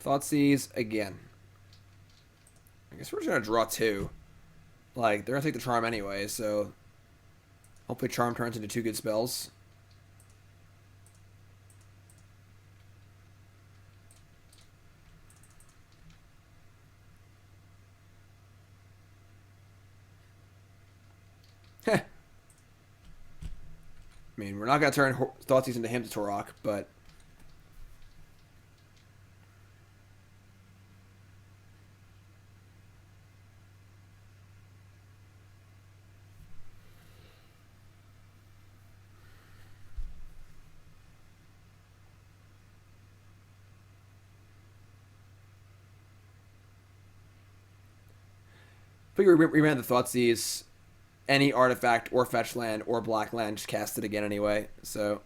Thoughtseize again. I guess we're just going to draw two. Like, they're going to take the Charm anyway, so... Hopefully Charm turns into two good spells. Heh. I mean, we're not going to turn Thoughtseize into him to Torok, but... Figure Remand the Thoughtseize, any artifact or fetch land or black land, just cast it again anyway. So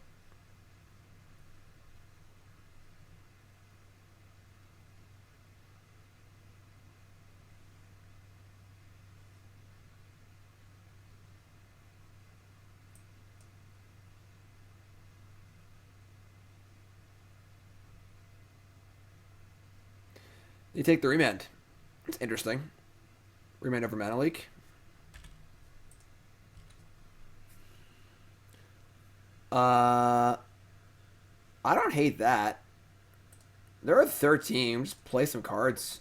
you take the Remand. It's interesting. Remand over Mana Leak. I don't hate that. There are 13. Just play some cards.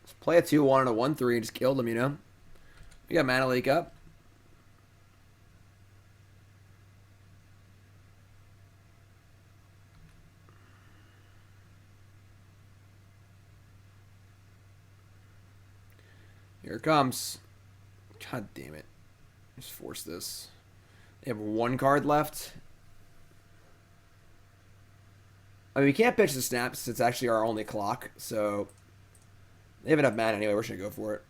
Just play a 2-1 and a 1-3 and just kill them, you know? We got Mana Leak up. Here it comes. God damn it. Just force this. They have one card left. I mean, we can't pitch the snap since it's actually our only clock, so they have enough mana anyway. We're just going to go for it.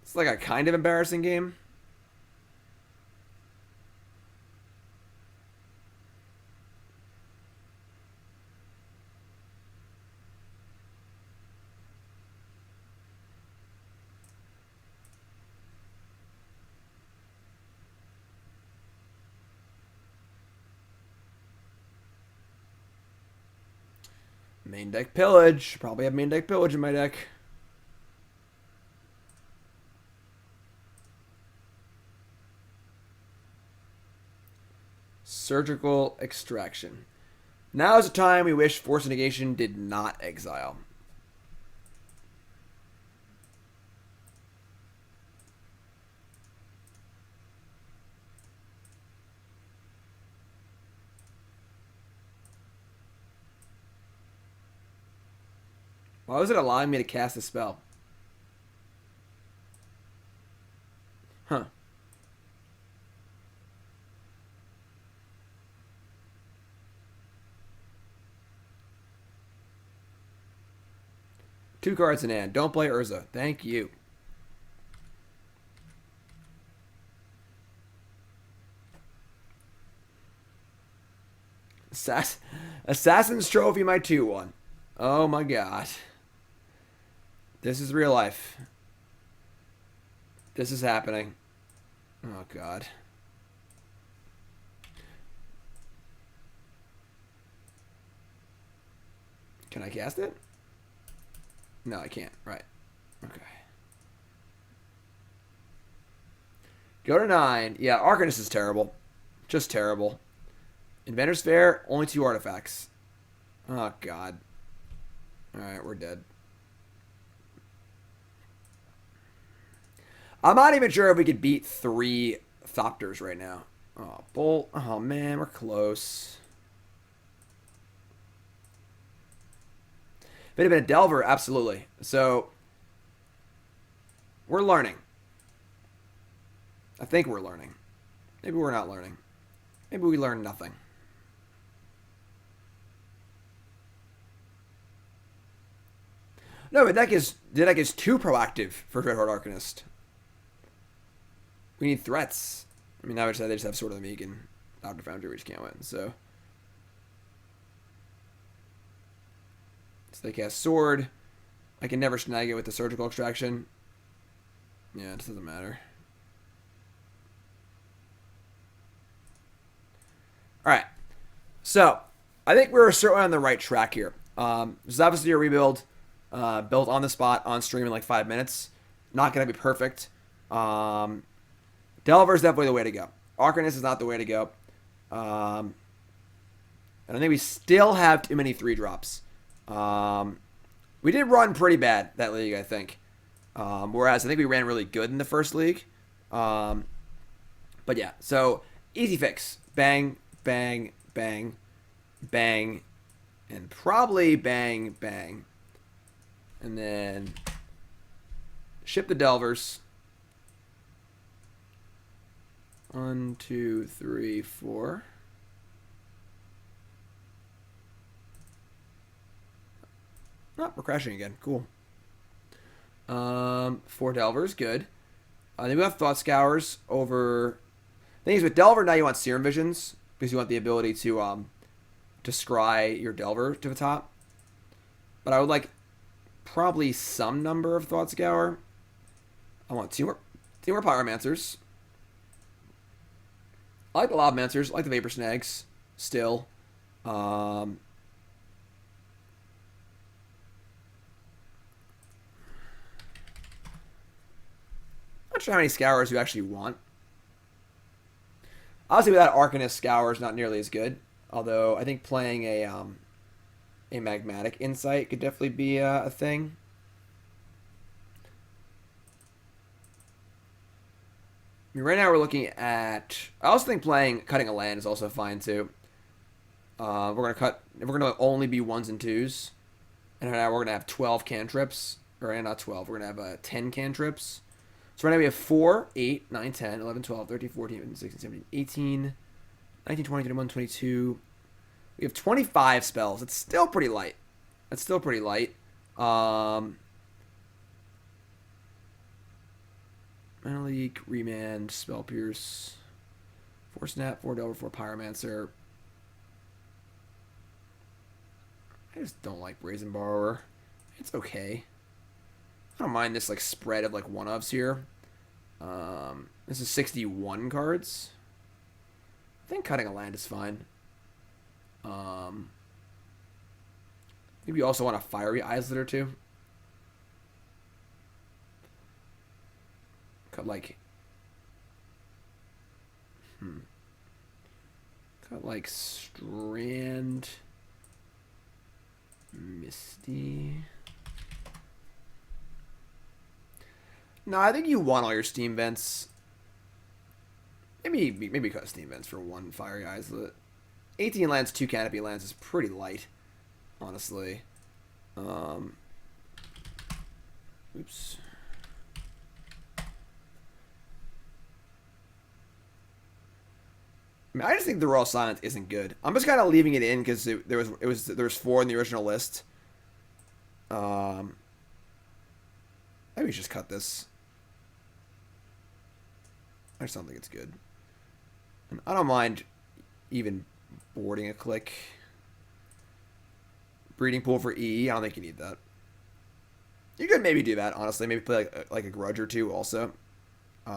It's like a kind of embarrassing game. Main deck pillage. Probably have main deck pillage in my deck. Surgical Extraction. Now is the time we wish Force of Negation did not exile. Why was it allowing me to cast a spell? Huh. Two cards in hand. Don't play Urza. Thank you. Assassin's Trophy, my 2-1. Oh my god. This is real life. This is happening. Oh god. Can I cast it? No, I can't. Right. Okay. Go to 9. Yeah, Arcanist is terrible. Just terrible. Inventor's Fair, only 2 artifacts. Oh, God. Alright, we're dead. I'm not even sure if we could beat 3 Thopters right now. Oh, Bolt. Oh, man, we're close. If it had been a Delver, absolutely. So, we're learning. I think we're learning. Maybe we're not learning. Maybe we learned nothing. No, the deck is too proactive for Dreadhorde Arcanist. We need threats. I mean, I would say they just have Sword of the Meek and Dr. Foundry, which can't win, so they cast Sword. I can never snag it with the Surgical Extraction. Yeah, it just doesn't matter. Alright. So, I think we're certainly on the right track here. This is obviously a rebuild built on the spot, on stream in like 5 minutes. Not going to be perfect. Delver is definitely the way to go. Arcanist is not the way to go. And I think we still have too many 3-drops. We did run pretty bad that league, I think. Whereas I think we ran really good in the first league. But yeah, so easy fix. Bang, bang, bang, bang, and probably bang, bang. And then ship the Delvers. 1, 2, 3, 4. Oh, we're crashing again. Cool. 4 Delvers, good. Then we have Thought Scours over. Thing is, with Delver now you want Serum Visions because you want the ability to scry your Delver to the top. But I would like probably some number of Thought Scour. I want two more Pyromancers. I like the Lavamancer's. I like the Vapor Snags still. not sure how many Scours you actually want. Obviously, without Arcanist, Scour is not nearly as good. Although I think playing a Magmatic Insight could definitely be a thing. I mean, right now we're looking at. I also think cutting a land is also fine too. We're gonna cut. We're gonna only be 1s and 2s, and now we're gonna have 12 cantrips. Or not 12. We're gonna have 10 cantrips. So right now we have 4, 8, 9, 10, 11, 12, 13, 14, 15, 16, 17, 18, 19, 20, 21, 22. We have 25 spells. It's still pretty light. It's still pretty light. Mana Leak, Remand, Spell Pierce, 4 Snap, 4 Delver, 4 Pyromancer. I just don't like Brazen Borrower. It's okay. I don't mind this like spread of like one-ofs here. This is 61 cards. I think cutting a land is fine. Maybe you also want a Fiery Islet or two. Cut like... Cut like Strand... Misty... No, I think you want all your Steam Vents. Maybe cut Steam Vents for 1 Fiery Islet. 18 lands, 2 Canopy lands is pretty light, honestly. Oops. I mean, I just think the Royal Scions isn't good. I'm just kind of leaving it in because there was 4 in the original list. Maybe we should just cut this. I just don't think it's good. And I don't mind even boarding a click. Breeding Pool for E. I don't think you need that. You could maybe do that, honestly. Maybe play like a Grudge or 2 also. 2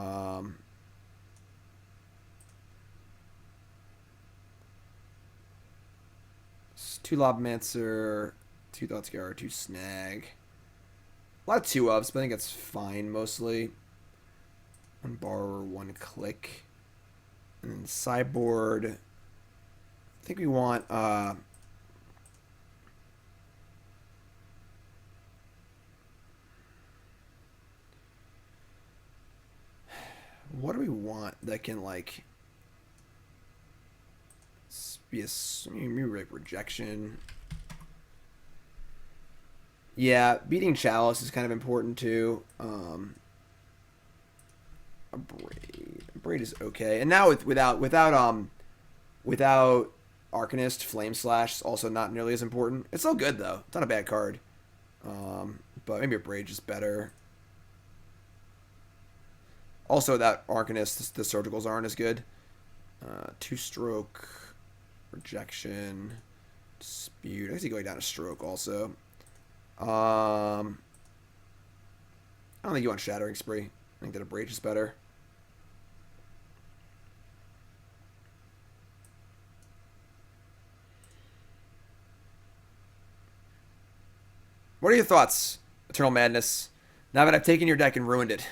Lavamancer, 2 Thoughtscour, 2 Snag. A lot of 2-ofs, but I think that's fine mostly. 1 Borrower, 1 Click. And then sideboard. I think we want what do we want that can like be a maybe like rejection? Yeah, beating Chalice is kind of important too. A braid is okay, and now without Arcanist, Flame Slash is also not nearly as important. It's still good though. It's not a bad card, but maybe a braid is better. Also, without Arcanist, the Surgicals aren't as good. 2-stroke, rejection, dispute. I guess you going down a stroke also. I don't think you want Shattering Spree. I think that a Brage is better. What are your thoughts, Eternal Madness, now that I've taken your deck and ruined it?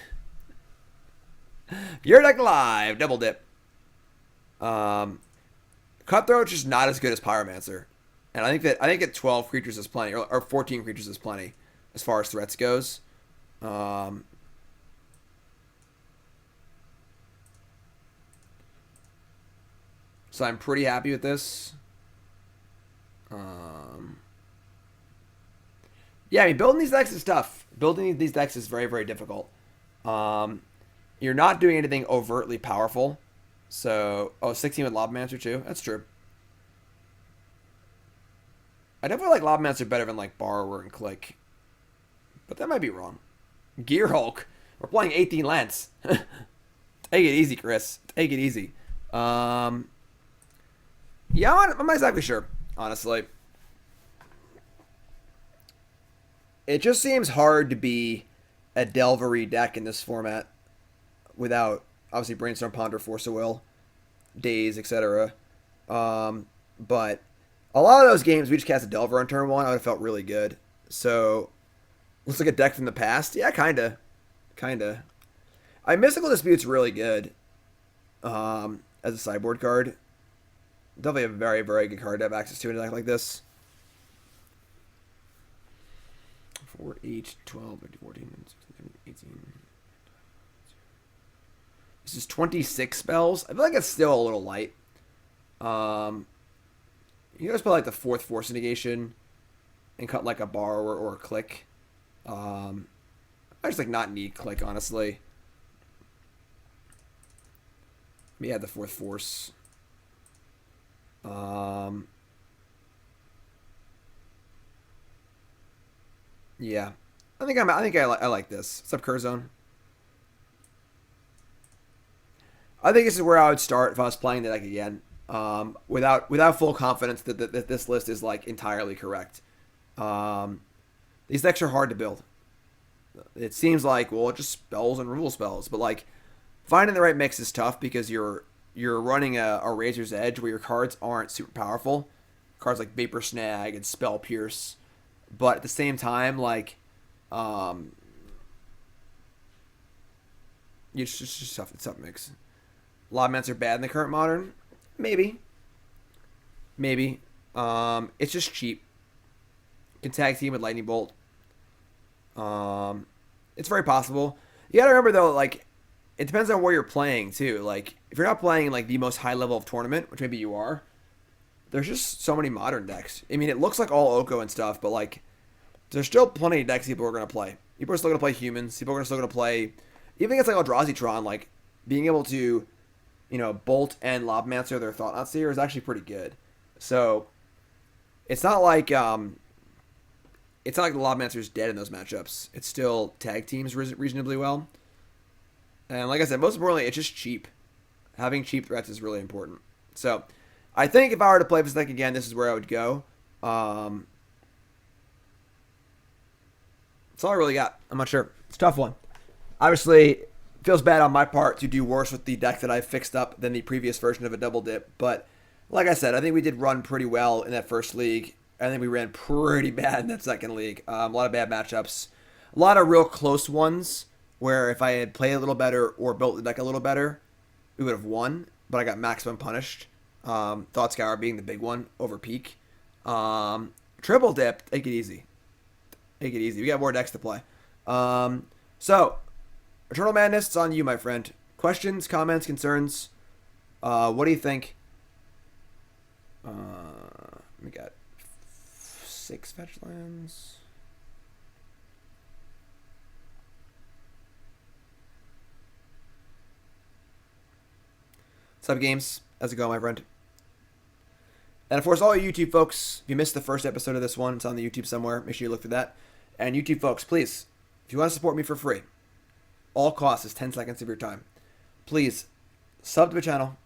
Your deck live, double dip. Cutthroat's just not as good as Pyromancer. And I think that 12 creatures is plenty, or 14 creatures is plenty as far as threats goes. So I'm pretty happy with this. Yeah, I mean, building these decks is tough. Building these decks is very, very difficult. You're not doing anything overtly powerful. So, 16 with Lavamancer too. That's true. I definitely like Lavamancer better than like Borrower and Click. But that might be wrong. Gear Hulk. We're playing 18 lands. Take it easy, Chris. Take it easy. Yeah, I'm not exactly sure, honestly. It just seems hard to be a Delvery deck in this format without, obviously, Brainstorm, Ponder, Force of Will, Daze, etc. But a lot of those games, we just cast a Delver on turn 1. I would have felt really good. So, looks like a deck from the past. Yeah, kinda. Mystical Dispute's really good as a sideboard card. Definitely a very, very good card to have access to in a deck like this. 4, 8, 12, 14, 16, 18. This is 26 spells. I feel like it's still a little light. You guys play like the 4th Force of Negation and cut like a Borrower or a Clique. I just like not need Clique, honestly. Let me add the 4th Force. Yeah, I think I like this. What's up, Curzone? I think this is where I would start if I was playing the deck again. Without full confidence that this list is like entirely correct. These decks are hard to build. It seems like, well, just spells and removal spells, but like finding the right mix is tough because you're running a Razor's Edge where your cards aren't super powerful. Cards like Vapor Snag and Spell Pierce, but at the same time, like, it's just tough. It's tough mix. Lavamancer bad in the current modern? Maybe. It's just cheap. Can tag team with Lightning Bolt. It's very possible. You gotta remember though, like, it depends on where you're playing too. Like, if you're not playing like the most high level of tournament, which maybe you are, there's just so many modern decks. I mean, it looks like all Oko and stuff, but like, there's still plenty of decks people are gonna play. People are still gonna play humans. People are still gonna play, even against like Eldrazi Tron, like being able to, Bolt and Lavamancer their Thought-Knot Seer is actually pretty good. So it's not like the Lavamancer's dead in those matchups. It's still tag teams reasonably well. And like I said, most importantly, it's just cheap. Having cheap threats is really important. So I think if I were to play this deck again, this is where I would go. That's all I really got. I'm not sure. It's a tough one. Obviously, it feels bad on my part to do worse with the deck that I fixed up than the previous version of a double dip. But like I said, I think we did run pretty well in that first league. I think we ran pretty bad in that second league. A lot of bad matchups. A lot of real close ones where if I had played a little better or built the deck a little better, we would have won. But I got maximum punished. Thought Scour being the big one over Peak. Triple dip, take it easy. Take it easy. We got more decks to play. So, Eternal Madness, it's on you, my friend. Questions, comments, concerns? What do you think? We got 6 fetch lands. What's up, games? How's it going, my friend? And of course, all you YouTube folks, if you missed the first episode of this one, it's on the YouTube somewhere. Make sure you look for that. And YouTube folks, please, if you want to support me for free, all costs is 10 seconds of your time. Please, sub to the channel,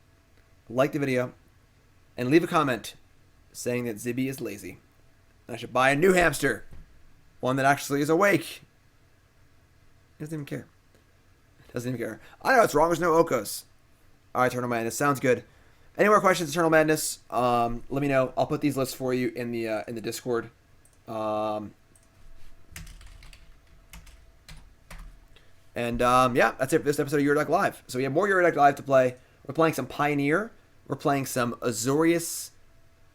like the video, and leave a comment saying that Zibby is lazy. And I should buy a new hamster. One that actually is awake. He doesn't even care. Doesn't even care. I know it's wrong. There's no Okos. All right, Eternal Madness. Sounds good. Any more questions, Eternal Madness? Let me know. I'll put these lists for you in the Discord. Yeah, that's it for this episode of Your Deck Live. So we have more Your Deck Live to play. We're playing some Pioneer. We're playing some Azorius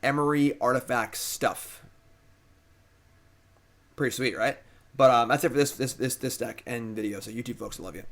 Emery Artifact stuff. Pretty sweet, right? But that's it for this deck and video. So YouTube folks, I love you.